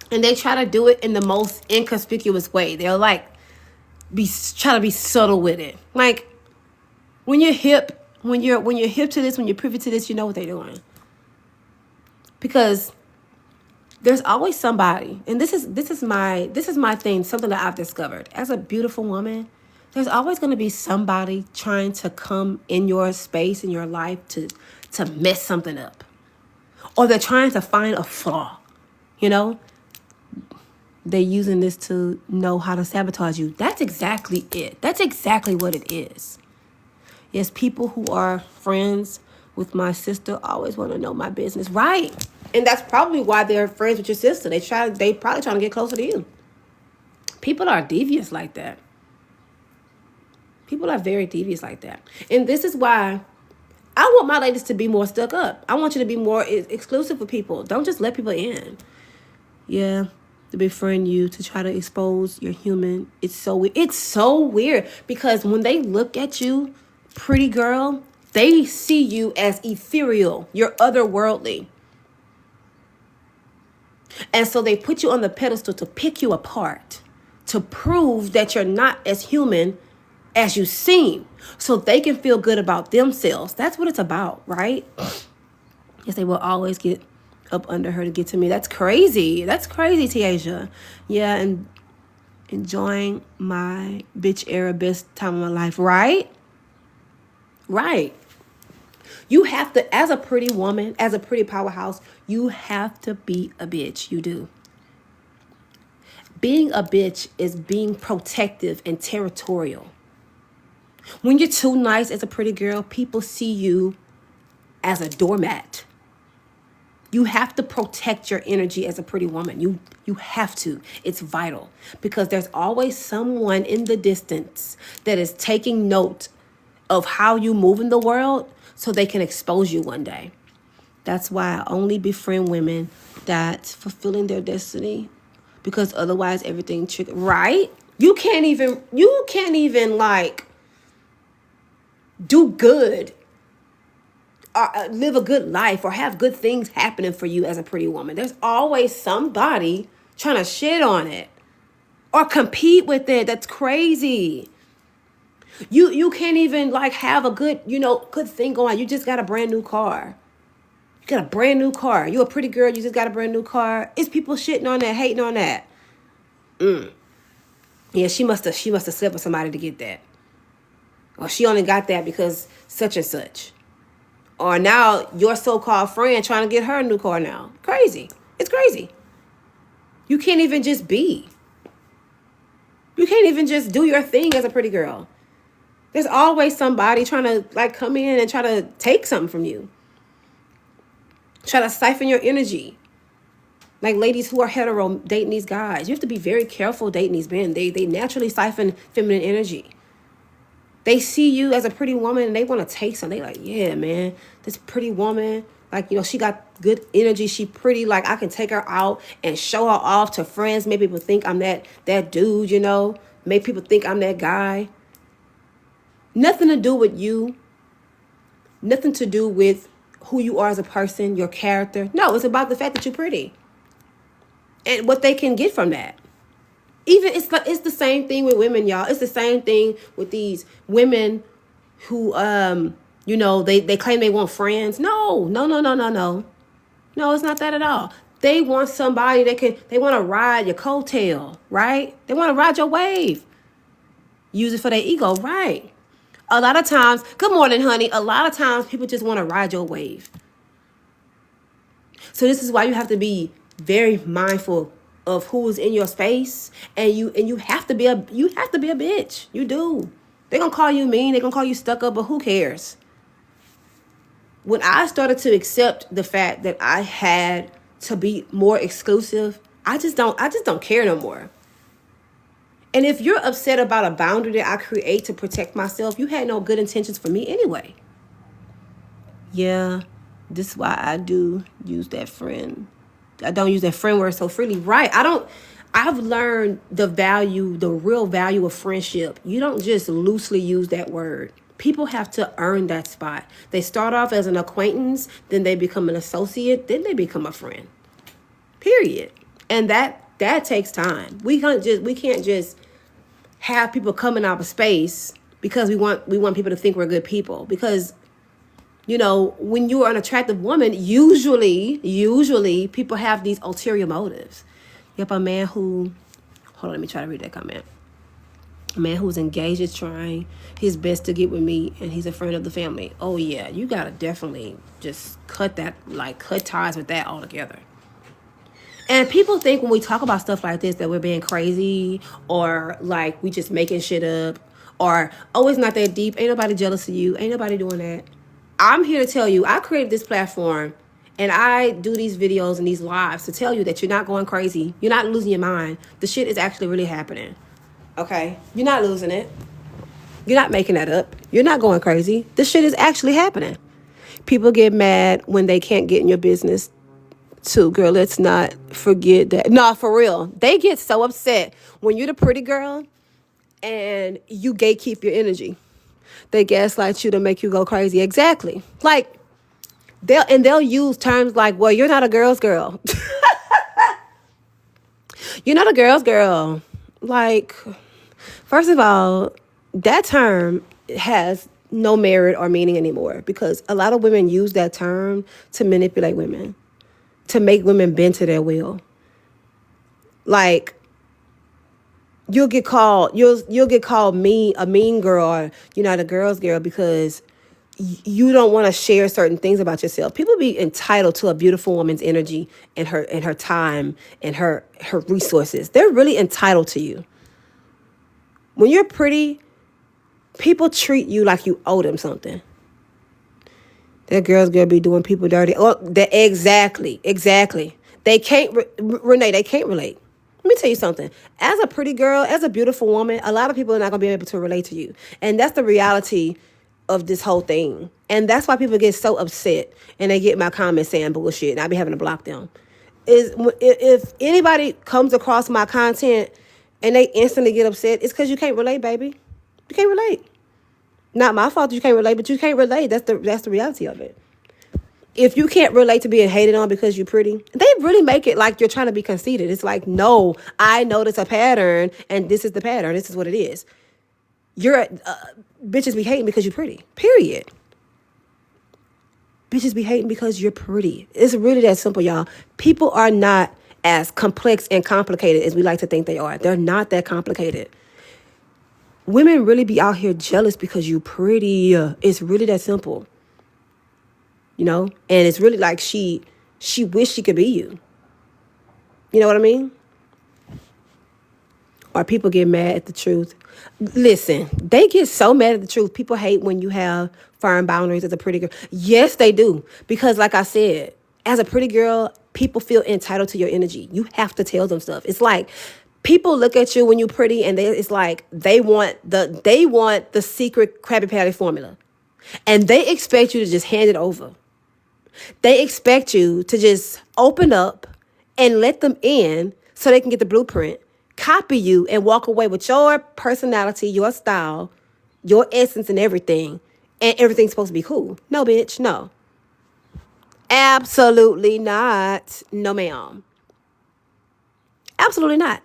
And they try to do it in the most inconspicuous way. They'll like try to be subtle with it. Like when you're hip, when you're hip to this, when you're privy to this, you know what they're doing. Because there's always somebody, and this is my thing, something that I've discovered. As a beautiful woman, there's always going to be somebody trying to come in your space, in your life, to mess something up. Or they're trying to find a flaw, you know? They're using this to know how to sabotage you. That's exactly it. That's exactly what it is. Yes, people who are friends with my sister always want to know my business. Right. And that's probably why they're friends with your sister. They probably trying to get closer to you. People are devious like that. People are very devious like that. And this is why I want my ladies to be more stuck up. I want you to be more exclusive with people. Don't just let people in. Yeah, to befriend you, to try to expose your human. It's so weird. It's so weird because when they look at you, pretty girl, they see you as ethereal. You're otherworldly. And so they put you on the pedestal to pick you apart, to prove that you're not as human as you seem, so they can feel good about themselves. That's what it's about, right? Yes, they will always get up under her to get to me. That's crazy. That's crazy, Tiaja. Yeah, and enjoying my bitch era best time of my life, right? Right. You have to, as a pretty woman, as a pretty powerhouse, you have to be a bitch. You do. Being a bitch is being protective and territorial. When you're too nice as a pretty girl, people see you as a doormat. You have to protect your energy as a pretty woman. You have to. It's vital because there's always someone in the distance that is taking note of how you move in the world so they can expose you one day. That's why I only befriend women that's fulfilling their destiny, because otherwise everything right? You can't even like do good or live a good life or have good things happening for you as a pretty woman. There's always somebody trying to shit on it or compete with it. That's crazy. You can't even like have a good thing going. You just got a brand new car. You got a brand new car. You a pretty girl, you just got a brand new car. It's people shitting on that, hating on that. Yeah, she must have slept with somebody to get that. Or she only got that because such and such. Or now your so-called friend trying to get her a new car now. Crazy. It's crazy. You can't even just be. You can't even just do your thing as a pretty girl. There's always somebody trying to like come in and try to take something from you. Try to siphon your energy. Like ladies who are hetero dating these guys. You have to be very careful dating these men. They naturally siphon feminine energy. They see you as a pretty woman and they want to take something. They like, yeah, man, this pretty woman, like, she got good energy. She pretty, like I can take her out and show her off to friends. Maybe people think I'm that dude, Maybe people think I'm that guy. Nothing to do with you. Nothing to do with who you are as a person, your character. No, it's about the fact that you're pretty. And what they can get from that. Even it's the same thing with women, y'all. It's the same thing with these women who they claim they want friends. No. No, it's not that at all. They want somebody they want to ride your coattail, right? They want to ride your wave. Use it for their ego, right? A lot of times, good morning, honey. A lot of times people just want to ride your wave. So this is why you have to be very mindful of who is in your space, and you have to be a bitch. You do. They're gonna call you mean, they're gonna call you stuck up, but who cares? When I started to accept the fact that I had to be more exclusive, I just don't care no more. And if you're upset about a boundary that I create to protect myself, you had no good intentions for me anyway. Yeah, this is why I do use that friend. I don't use that friend word so freely. Right. I've learned the real value of friendship. You don't just loosely use that word. People have to earn that spot. They start off as an acquaintance, then they become an associate, then they become a friend. Period. And that takes time. We can't just have people come in our space because we want people to think we're good people. Because, you know, when you're an attractive woman, usually people have these ulterior motives. Yep, a man who, hold on, let me try to read that comment. A man who's engaged is trying his best to get with me, and he's a friend of the family. Oh yeah, you gotta definitely just cut ties with that altogether. And people think when we talk about stuff like this that we're being crazy, or like we just making shit up, or oh, it's not that deep. Ain't nobody jealous of you. Ain't nobody doing that. I'm here to tell you, I created this platform and I do these videos and these lives to tell you that you're not going crazy. You're not losing your mind. The shit is actually really happening. Okay? You're not losing it. You're not making that up. You're not going crazy. This shit is actually happening. People get mad when they can't get in your business too, girl. Let's not forget that. No, for real. They get so upset when you're the pretty girl and you gatekeep your energy. They gaslight you to make you go crazy. Exactly. Like, they'll use terms like, well, you're not a girl's girl. You're not a girl's girl. Like, first of all, that term has no merit or meaning anymore, because a lot of women use that term to manipulate women, to make women bend to their will. Like, you'll get called a mean girl, or you're not a girl's girl because you don't want to share certain things about yourself. People be entitled to a beautiful woman's energy and her time and her resources. They're really entitled to you. When you're pretty, people treat you like you owe them something. That girl's gonna be doing people dirty. Oh, exactly. They can't, Renee. They can't relate. Let me tell you something. As a pretty girl, as a beautiful woman, a lot of people are not going to be able to relate to you. And that's the reality of this whole thing. And that's why people get so upset and they get my comments saying bullshit, and I be having to block them. If anybody comes across my content and they instantly get upset, it's because you can't relate, baby. You can't relate. Not my fault that you can't relate, but you can't relate. That's the reality of it. If you can't relate to being hated on because you're pretty, they really make it like you're trying to be conceited. It's like, no, I notice a pattern, and this is the pattern. This is what it is. Bitches be hating because you're pretty. Period. Bitches be hating because you're pretty. It's really that simple, y'all. People are not as complex and complicated as we like to think they are. They're not that complicated. Women really be out here jealous because you're pretty. It's really that simple. You know, and it's really like she wished she could be you. You know what I mean? Or people get mad at the truth. Listen, they get so mad at the truth. People hate when you have firm boundaries as a pretty girl. Yes, they do. Because like I said, as a pretty girl, people feel entitled to your energy. You have to tell them stuff. It's like people look at you when you're pretty, and it's like they want the secret Krabby Patty formula. And they expect you to just hand it over. They expect you to just open up and let them in so they can get the blueprint, copy you, and walk away with your personality, your style, your essence, and everything. And everything's supposed to be cool. No, bitch, no. Absolutely not. No, ma'am. Absolutely not.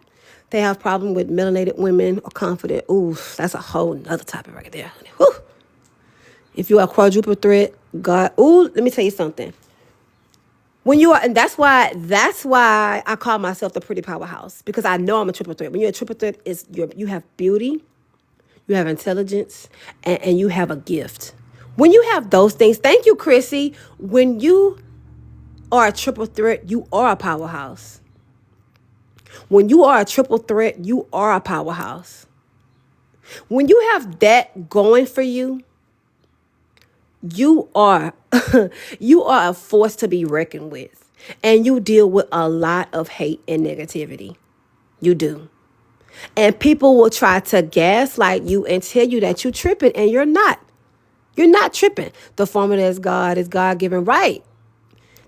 They have a problem with melanated women or confident. Ooh, that's a whole nother topic right there. Whew. If you are a quadruple threat, God, let me tell you something. When you are, and that's why I call myself the pretty powerhouse, because I know I'm a triple threat. When you're a triple threat, you have beauty, you have intelligence, and you have a gift. When you have those things, thank you, Chrissy. When you are a triple threat, you are a powerhouse. When you are a triple threat, you are a powerhouse. When you have that going for you, you are you are a force to be reckoned with. And you deal with a lot of hate and negativity. You do. And people will try to gaslight you and tell you that you're tripping, and you're not. You're not tripping. The formula is God given, right?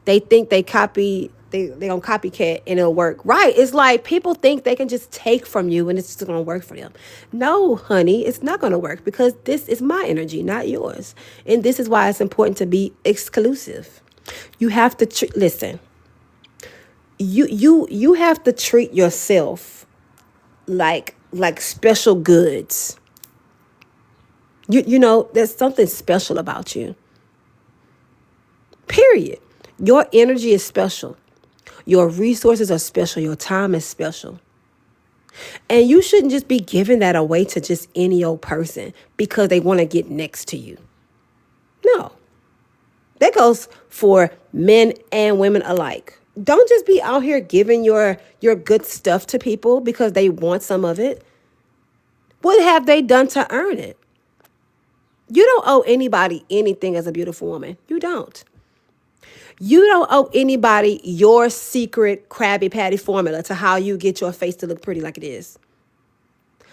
They think they gonna copycat and it'll work. Right. It's like people think they can just take from you and it's just gonna work for them. No, honey, it's not gonna work because this is my energy, not yours. And this is why it's important to be exclusive. You have to listen. You have to treat yourself like special goods. You know, there's something special about you. Period. Your energy is special. Your resources are special. Your time is special. And you shouldn't just be giving that away to just any old person because they want to get next to you. No. That goes for men and women alike. Don't just be out here giving your good stuff to people because they want some of it. What have they done to earn it? You don't owe anybody anything as a beautiful woman. You don't. You don't owe anybody your secret Krabby Patty formula to how you get your face to look pretty like it is.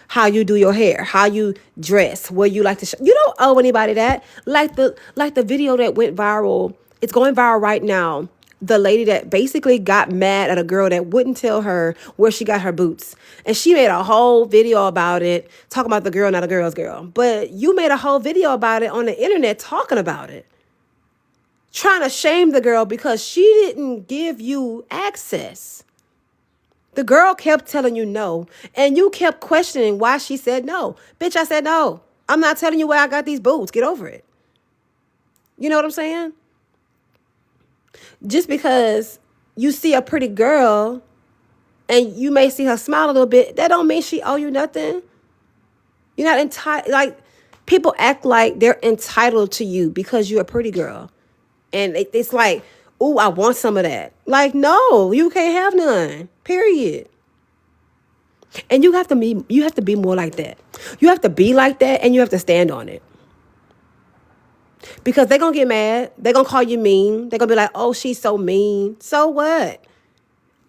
How you do your hair, how you dress, where you like to you don't owe anybody that. Like the video that went viral. It's going viral right now. The lady that basically got mad at a girl that wouldn't tell her where she got her boots. And she made a whole video about it, talking about the girl, not a girl's girl. But you made a whole video about it on the internet talking about it. Trying to shame the girl because she didn't give you access. The girl kept telling you no, and you kept questioning why she said no. Bitch, I said no. I'm not telling you where I got these boots. Get over it. You know what I'm saying? Just because you see a pretty girl and you may see her smile a little bit, that don't mean she owe you nothing. You're not entitled. Like, people act like they're entitled to you because you're a pretty girl. And it's like, ooh, I want some of that. Like, no, you can't have none. Period. And you have to be more like that. You have to be like that, and you have to stand on it. Because they're going to get mad. They're going to call you mean. They're going to be like, oh, she's so mean. So what?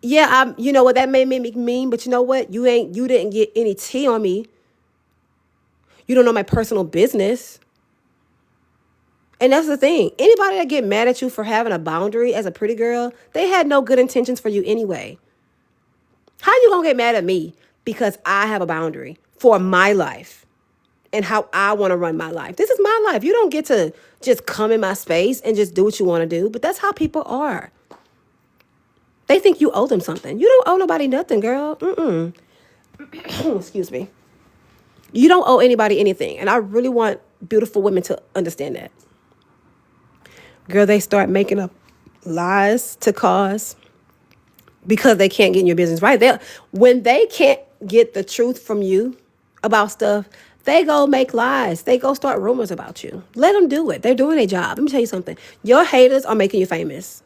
Yeah, you know what, that made me mean, but you know what? You didn't get any tea on me. You don't know my personal business. And that's the thing. Anybody that get mad at you for having a boundary as a pretty girl, they had no good intentions for you anyway. How you gonna get mad at me because I have a boundary for my life and how I want to run my life? This is my life. You don't get to just come in my space and just do what you want to do. But that's how people are. They think you owe them something. You don't owe nobody nothing, girl. Excuse me. You don't owe anybody anything. And I really want beautiful women to understand that. Girl, they start making up lies to cause because they can't get in your business right. When they can't get the truth from you about stuff, they go make lies. They go start rumors about you. Let them do it. They're doing their job. Let me tell you something. Your haters are making you famous.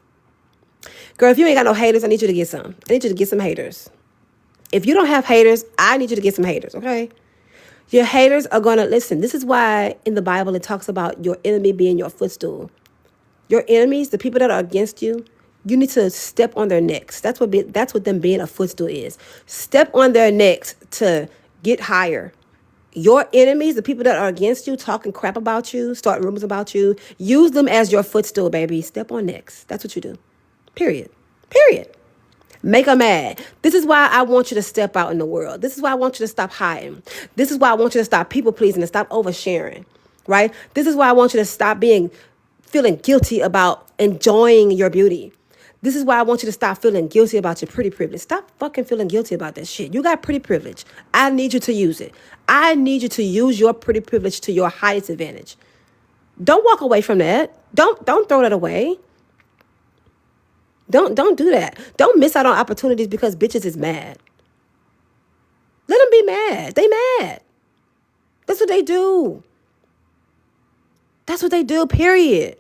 Girl, if you ain't got no haters, I need you to get some. I need you to get some haters. If you don't have haters, I need you to get some haters, okay? Your haters are going to listen. This is why in the Bible it talks about your enemy being your footstool. Your enemies, the people that are against you, you need to step on their necks. That's what them being a footstool is. Step on their necks to get higher. Your enemies, the people that are against you, talking crap about you, start rumors about you, use them as your footstool, baby. Step on necks. That's what you do. Period. Make them mad. This is why I want you to step out in the world. This is why I want you to stop hiding. This is why I want you to stop people pleasing and stop oversharing, right? This is why I want you to stop feeling guilty about enjoying your beauty. This is why I want you to stop feeling guilty about your pretty privilege. Stop fucking feeling guilty about that shit. You got pretty privilege. I need you to use it. I need you to use your pretty privilege to your highest advantage. Don't walk away from that. Don't throw that away. Don't do that. Don't miss out on opportunities because bitches is mad. Let them be mad. They mad. That's what they do. That's what they do, period.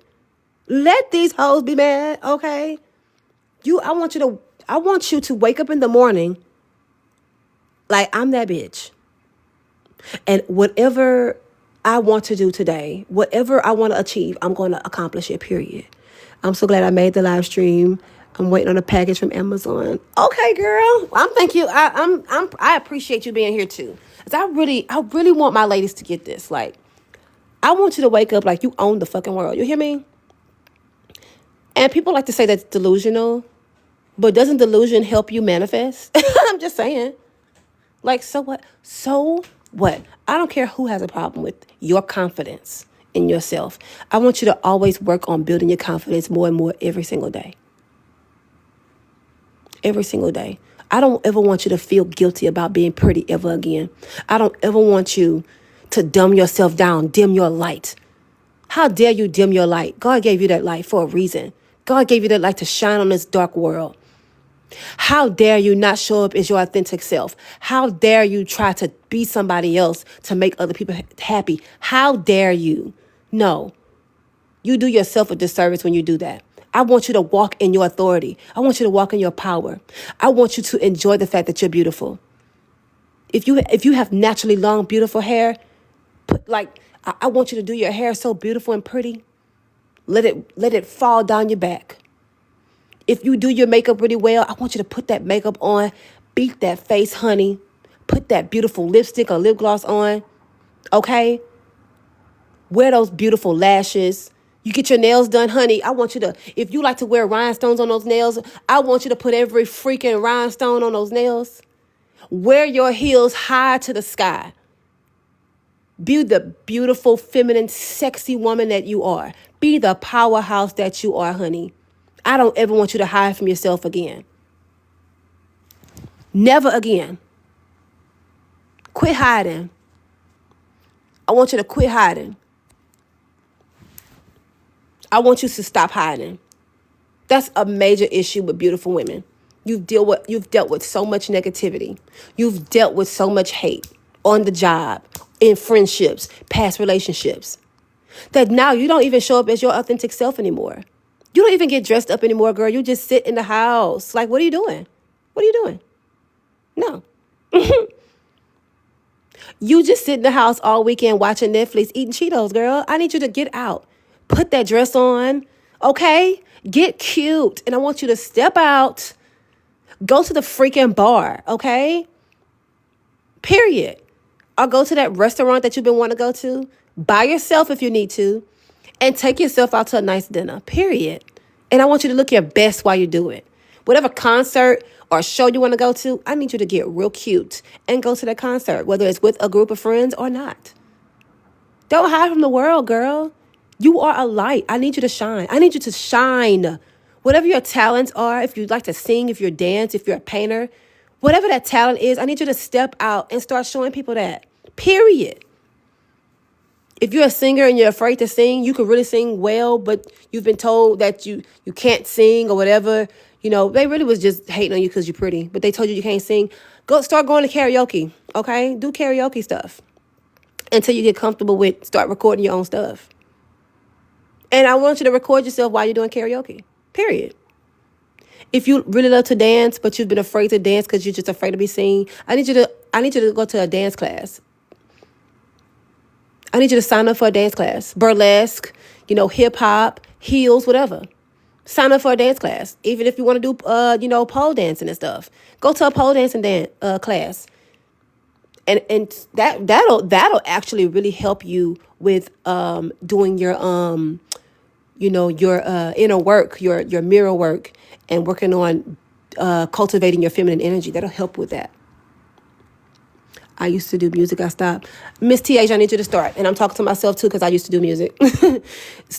Let these hoes be mad, okay? I want you to wake up in the morning like I'm that bitch. And whatever I want to do today, whatever I want to achieve, I'm going to accomplish it, period. I'm so glad I made the live stream. I'm waiting on a package from Amazon. Okay, girl. Thank you. I appreciate you being here too. 'Cause I really want my ladies to get this. Like, I want you to wake up like you own the fucking world. You hear me? And people like to say that's delusional, but doesn't delusion help you manifest? I'm just saying. Like, so what? So what? I don't care who has a problem with your confidence in yourself. I want you to always work on building your confidence more and more every single day. Every single day. I don't ever want you to feel guilty about being pretty ever again. I don't ever want you to dumb yourself down, dim your light. How dare you dim your light? God gave you that light for a reason. God gave you that light to shine on this dark world. How dare you not show up as your authentic self? How dare you try to be somebody else to make other people happy? How dare you? No, you do yourself a disservice when you do that. I want you to walk in your authority. I want you to walk in your power. I want you to enjoy the fact that you're beautiful. If you have naturally long, beautiful hair, I want you to do your hair so beautiful and pretty. Let it fall down your back. If you do your makeup really well, I want you to put that makeup on, beat that face, honey. Put that beautiful lipstick or lip gloss on, okay? Wear those beautiful lashes. You get your nails done, honey. I want you to, if you like to wear rhinestones on those nails, I want you to put every freaking rhinestone on those nails. Wear your heels high to the sky. Be the beautiful, feminine, sexy woman that you are. Be the powerhouse that you are, honey. I don't ever want you to hide from yourself again. Never again. Quit hiding. I want you to quit hiding. I want you to stop hiding. That's a major issue with beautiful women. You've dealt with so much negativity. You've dealt with so much hate on the job, in friendships, past relationships, that now you don't even show up as your authentic self anymore. You don't even get dressed up anymore, girl. You just sit in the house. Like, what are you doing? What are you doing? No. You just sit in the house all weekend watching Netflix, eating Cheetos, girl. I need you to get out. Put that dress on, okay? Get cute. And I want you to step out. Go to the freaking bar, okay? Period. Or go to that restaurant that you've been wanting to go to by yourself if you need to. And take yourself out to a nice dinner, period. And I want you to look your best while you do it. Whatever concert or show you want to go to, I need you to get real cute and go to that concert, whether it's with a group of friends or not. Don't hide from the world, girl. You are a light. I need you to shine. I need you to shine. Whatever your talents are, if you like to sing, if you're dance, if you're a painter, whatever that talent is, I need you to step out and start showing people that, period. If you're a singer and you're afraid to sing, you can really sing well, but you've been told that you can't sing or whatever. You know, they really was just hating on you because you're pretty, but they told you can't sing. Start going to karaoke, okay? Do karaoke stuff until you get comfortable with start recording your own stuff. And I want you to record yourself while you're doing karaoke, period. If you really love to dance, but you've been afraid to dance because you're just afraid to be seen, I need you to go to a dance class. I need you to sign up for a dance class. Burlesque, hip hop, heels, whatever. Sign up for a dance class. Even if you want to do, pole dancing and stuff. Go to a pole dancing class. And that'll actually really help you with doing your inner work, your mirror work, and working on cultivating your feminine energy. That'll help with that. I used to do music. I stopped. Miss TH, I need you to start. And I'm talking to myself, too, because I used to do music. I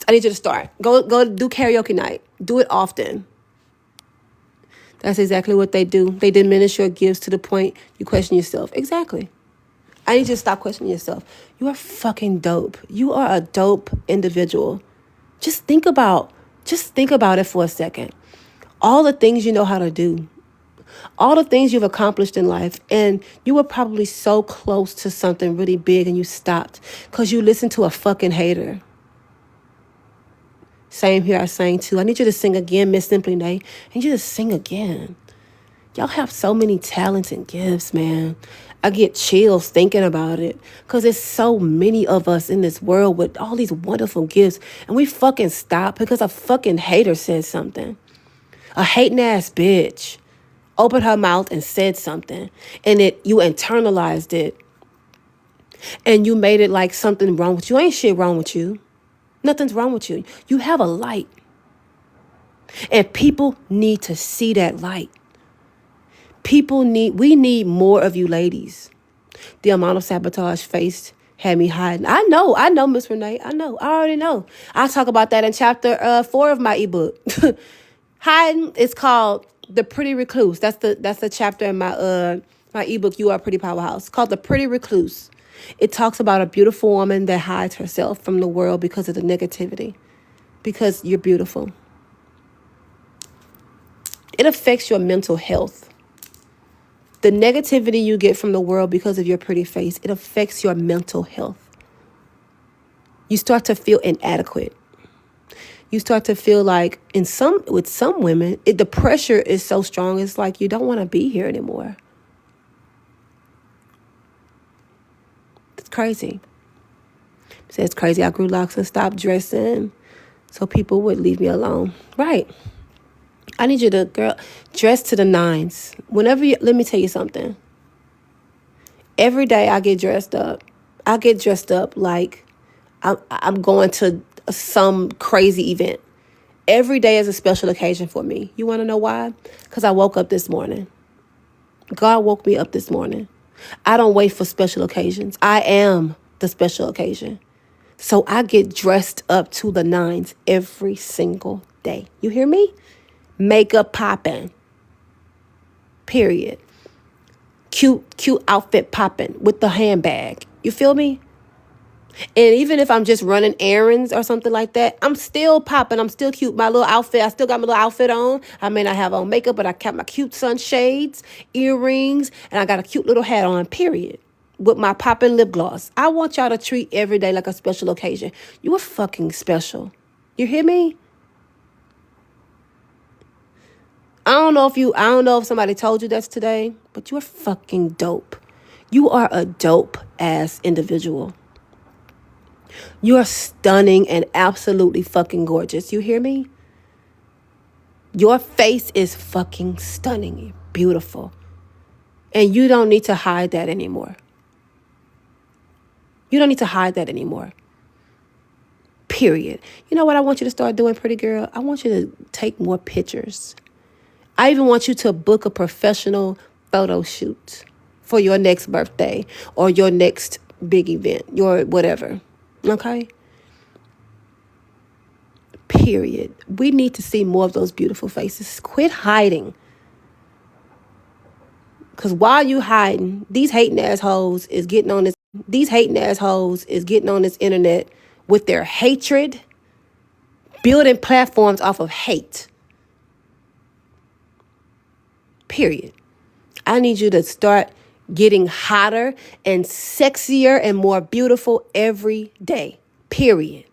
need you to start. Go do karaoke night. Do it often. That's exactly what they do. They diminish your gifts to the point you question yourself. Exactly. I need you to stop questioning yourself. You are fucking dope. You are a dope individual. Just think about it for a second. All the things you know how to do. All the things you've accomplished in life, and you were probably so close to something really big and you stopped because you listened to a fucking hater. Same here, I sang too. I need you to sing again, Miss Simply Nay. I need you to sing again. Y'all have so many talents and gifts, man. I get chills thinking about it because there's so many of us in this world with all these wonderful gifts, and we fucking stop because a fucking hater said something. A hating ass bitch opened her mouth and said something, and you internalized it, and you made it like something wrong with you. Ain't shit wrong with you. Nothing's wrong with you. You have a light, and people need to see that light. We need more of you ladies. The amount of sabotage faced had me hiding. I know, Miss Renee. I already know. I'll talk about that in chapter 4 of my ebook. Hiding is called The Pretty Recluse. That's the chapter in my ebook, You Are a Pretty Powerhouse. It's called The Pretty Recluse. It talks about a beautiful woman that hides herself from the world because of the negativity. Because you're beautiful. It affects your mental health. The negativity you get from the world because of your pretty face, it affects your mental health. You start to feel inadequate. You start to feel like with some women, the pressure is so strong, it's like you don't want to be here anymore. It's crazy. It says crazy. I grew locks and stopped dressing so people would leave me alone. Right. I need you to, girl, dress to the nines. Let me tell you something. Every day I get dressed up. I get dressed up like I'm going to some crazy event. Every day is a special occasion for me. You want to know why? Because I woke up this morning. God woke me up this morning. I don't wait for special occasions. I am the special occasion. So I get dressed up to the nines every single day. You hear me? Makeup popping. Period. Cute outfit popping with the handbag. You feel me? And even if I'm just running errands or something like that, I'm still popping. I'm still cute. My little outfit, I still got my little outfit on. I may not have on makeup, but I kept my cute sunshades, earrings, and I got a cute little hat on, period. With my popping lip gloss. I want y'all to treat every day like a special occasion. You are fucking special. You hear me? I don't know if somebody told you that's today, but you're fucking dope. You are a dope ass individual. You are stunning and absolutely fucking gorgeous. You hear me? Your face is fucking stunning, beautiful. And you don't need to hide that anymore. You don't need to hide that anymore. Period. You know what I want you to start doing, pretty girl? I want you to take more pictures. I even want you to book a professional photo shoot for your next birthday or your next big event, your whatever. Okay? Period. We need to see more of those beautiful faces. Quit hiding. Because while you hiding, these hating assholes is getting on this internet with their hatred, building platforms off of hate. Period. I need you to start getting hotter and sexier and more beautiful every day. Period.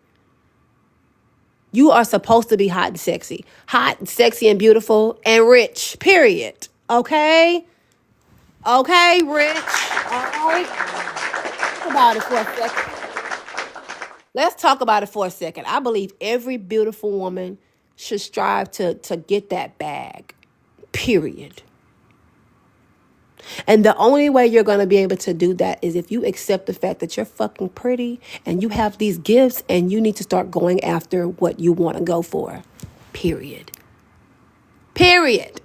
You are supposed to be hot and sexy. Hot and sexy and beautiful and rich. Period. Okay? Okay, rich. All right? Talk about it for a second. Let's talk about it for a second. I believe every beautiful woman should strive to get that bag. Period. And the only way you're going to be able to do that is if you accept the fact that you're fucking pretty and you have these gifts and you need to start going after what you want to go for. Period. Period.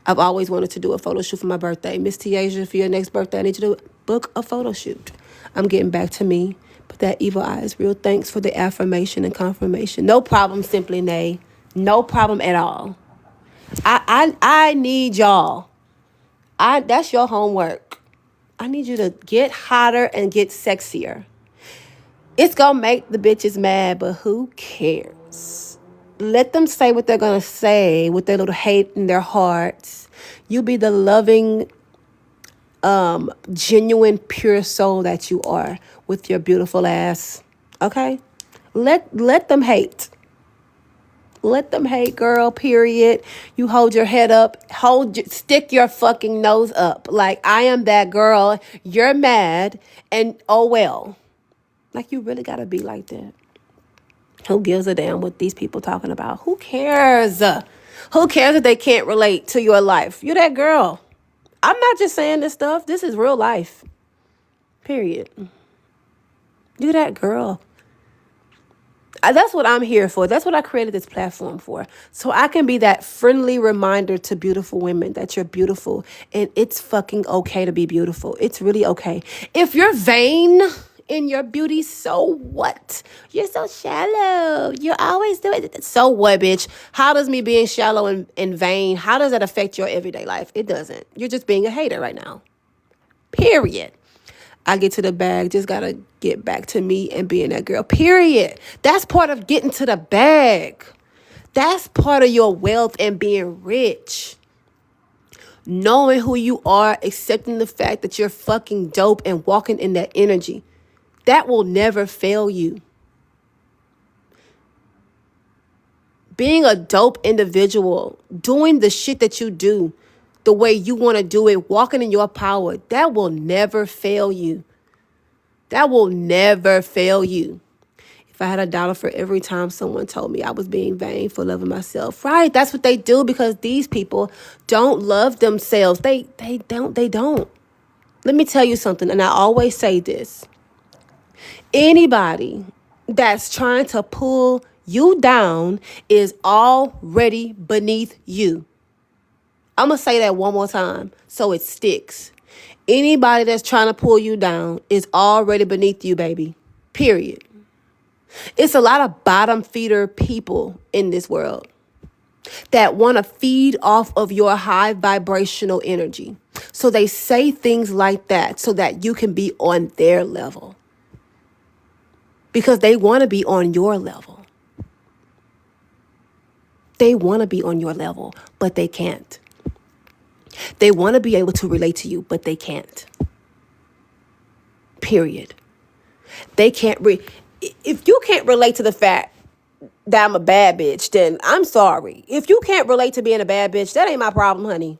I've always wanted to do a photo shoot for my birthday. Miss Tiaja, for your next birthday, I need you to book a photo shoot. I'm getting back to me, but that evil eye is real. Thanks for the affirmation and confirmation. No problem, Simply Nay. No problem at all. I need y'all. That's your homework. I need you to get hotter and get sexier. It's going to make the bitches mad, but who cares? Let them say what they're going to say with their little hate in their hearts. You be the loving, genuine, pure soul that you are with your beautiful ass. Okay? Let them hate. Let them hate, girl, period. You hold your head up. Stick your fucking nose up. Like, I am that girl. You're mad. And oh well. Like, you really gotta be like that. Who gives a damn what these people talking about? Who cares? Who cares if they can't relate to your life? You're that girl. I'm not just saying this stuff. This is real life. Period. You're that girl. That's what I'm here for. That's what I created this platform for. So I can be that friendly reminder to beautiful women that you're beautiful and it's fucking okay to be beautiful. It's really okay. If you're vain in your beauty, so what? You're so shallow. You always do it. So what, bitch? How does me being shallow and vain, how does that affect your everyday life? It doesn't. You're just being a hater right now. Period. I get to the bag, just gotta get back to me and being that girl. Period. That's part of getting to the bag. That's part of your wealth and being rich. Knowing who you are, accepting the fact that you're fucking dope and walking in that energy. That will never fail you. Being a dope individual, doing the shit that you do, the way you want to do it, walking in your power, that will never fail you. That will never fail you. If I had $1 for every time someone told me I was being vain for loving myself, right? That's what they do because these people don't love themselves. They don't. Let me tell you something, and I always say this. Anybody that's trying to pull you down is already beneath you. I'm going to say that one more time so it sticks. Anybody that's trying to pull you down is already beneath you, baby. Period. It's a lot of bottom feeder people in this world that want to feed off of your high vibrational energy. So they say things like that so that you can be on their level. Because they want to be on your level. They want to be on your level, but they can't. They want to be able to relate to you, but they can't. Period. They can't. If you can't relate to the fact that I'm a bad bitch, then I'm sorry. If you can't relate to being a bad bitch, that ain't my problem, honey.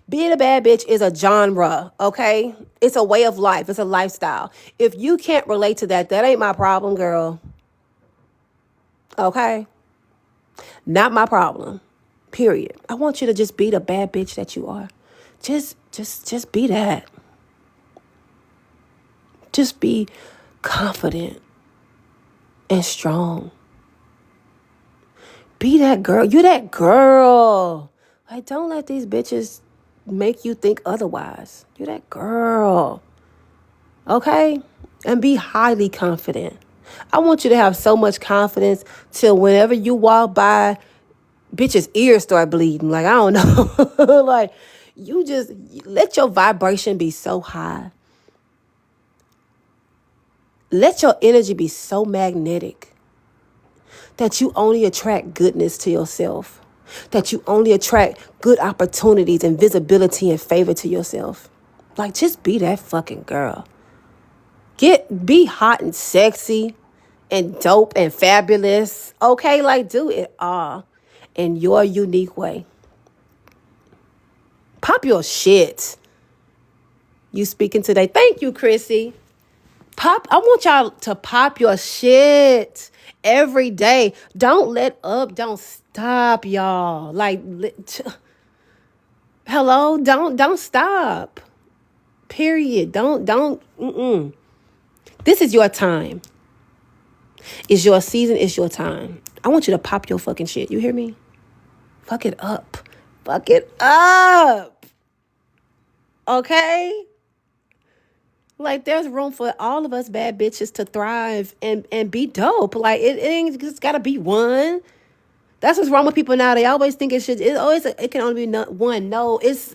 Being a bad bitch is a genre, okay? It's a way of life. It's a lifestyle. If you can't relate to that, that ain't my problem, girl. Okay? Not my problem. Period. I want you to just be the bad bitch that you are. Just be that. Just be confident and strong. Be that girl. You that girl. Like, don't let these bitches make you think otherwise. You that girl. Okay? And be highly confident. I want you to have so much confidence till whenever you walk by, bitches' ears start bleeding. Like, I don't know. Like, you just let your vibration be so high. Let your energy be so magnetic that you only attract goodness to yourself. That you only attract good opportunities and visibility and favor to yourself. Like, just be that fucking girl. Be hot and sexy and dope and fabulous. Okay, like, do it all in your unique way. Pop your shit. You speaking today. Thank you, Chrissy. I want y'all to pop your shit every day. Don't let up. Don't stop, y'all. Like, hello? Don't stop. Period. Don't. This is your time. It's your season. It's your time. I want you to pop your fucking shit. You hear me? Fuck it up. Fuck it up. Okay? Like, there's room for all of us bad bitches to thrive and be dope. Like, it ain't just gotta be one. That's what's wrong with people now. They always think it can only be one. No, it's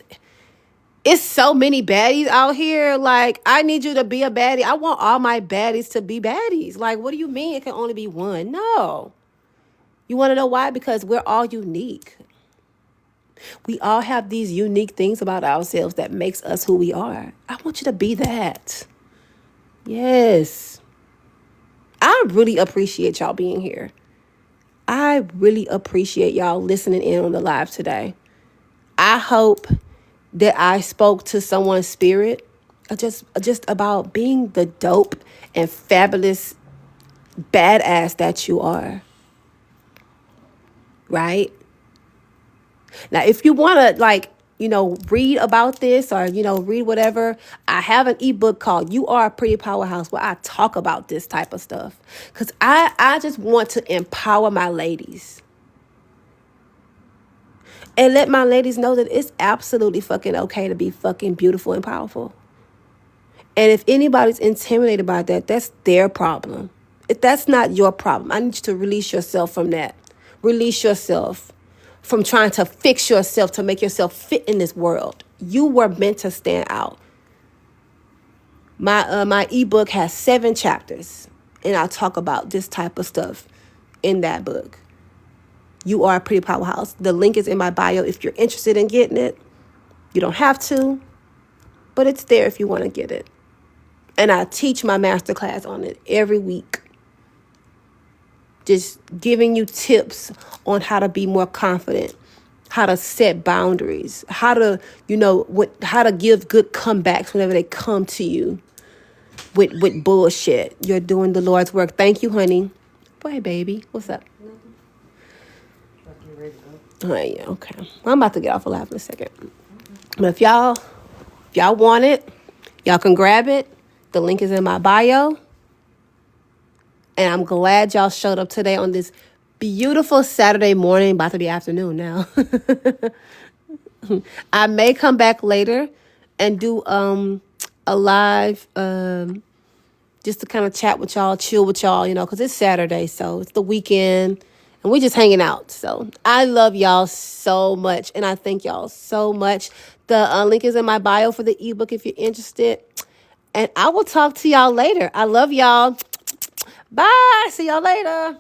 so many baddies out here. Like, I need you to be a baddie. I want all my baddies to be baddies. Like, what do you mean it can only be one? No. You want to know why? Because we're all unique. We all have these unique things about ourselves that makes us who we are. I want you to be that. Yes. I really appreciate y'all being here. I really appreciate y'all listening in on the live today. I hope that I spoke to someone's spirit just about being the dope and fabulous badass that you are. Right? Now, if you want to, read about this or, read whatever, I have an ebook called You Are a Pretty Powerhouse where I talk about this type of stuff. Because I just want to empower my ladies. And let my ladies know that it's absolutely fucking okay to be fucking beautiful and powerful. And if anybody's intimidated by that, that's their problem. If that's not your problem, I need you to release yourself from that. Release yourself from trying to fix yourself to make yourself fit in this world. You were meant to stand out. My ebook has 7 chapters, and I'll talk about this type of stuff in that book. You Are a Pretty Powerhouse. The link is in my bio if you're interested in getting it. You don't have to, but it's there if you want to get it. And I teach my masterclass on it every week. Just giving you tips on how to be more confident, how to set boundaries, how to, how to give good comebacks whenever they come to you with bullshit. You're doing the Lord's work. Thank you, honey. Boy, baby. What's up? Oh, yeah, okay. I'm about to get off a live in a second. But if y'all want it, y'all can grab it. The link is in my bio. And I'm glad y'all showed up today on this beautiful Saturday morning, about to be afternoon now. I may come back later and do a live just to kind of chat with y'all, chill with y'all, because it's Saturday, so it's the weekend. And we're just hanging out. So I love y'all so much. And I thank y'all so much. The link is in my bio for the ebook if you're interested. And I will talk to y'all later. I love y'all. Bye. See y'all later.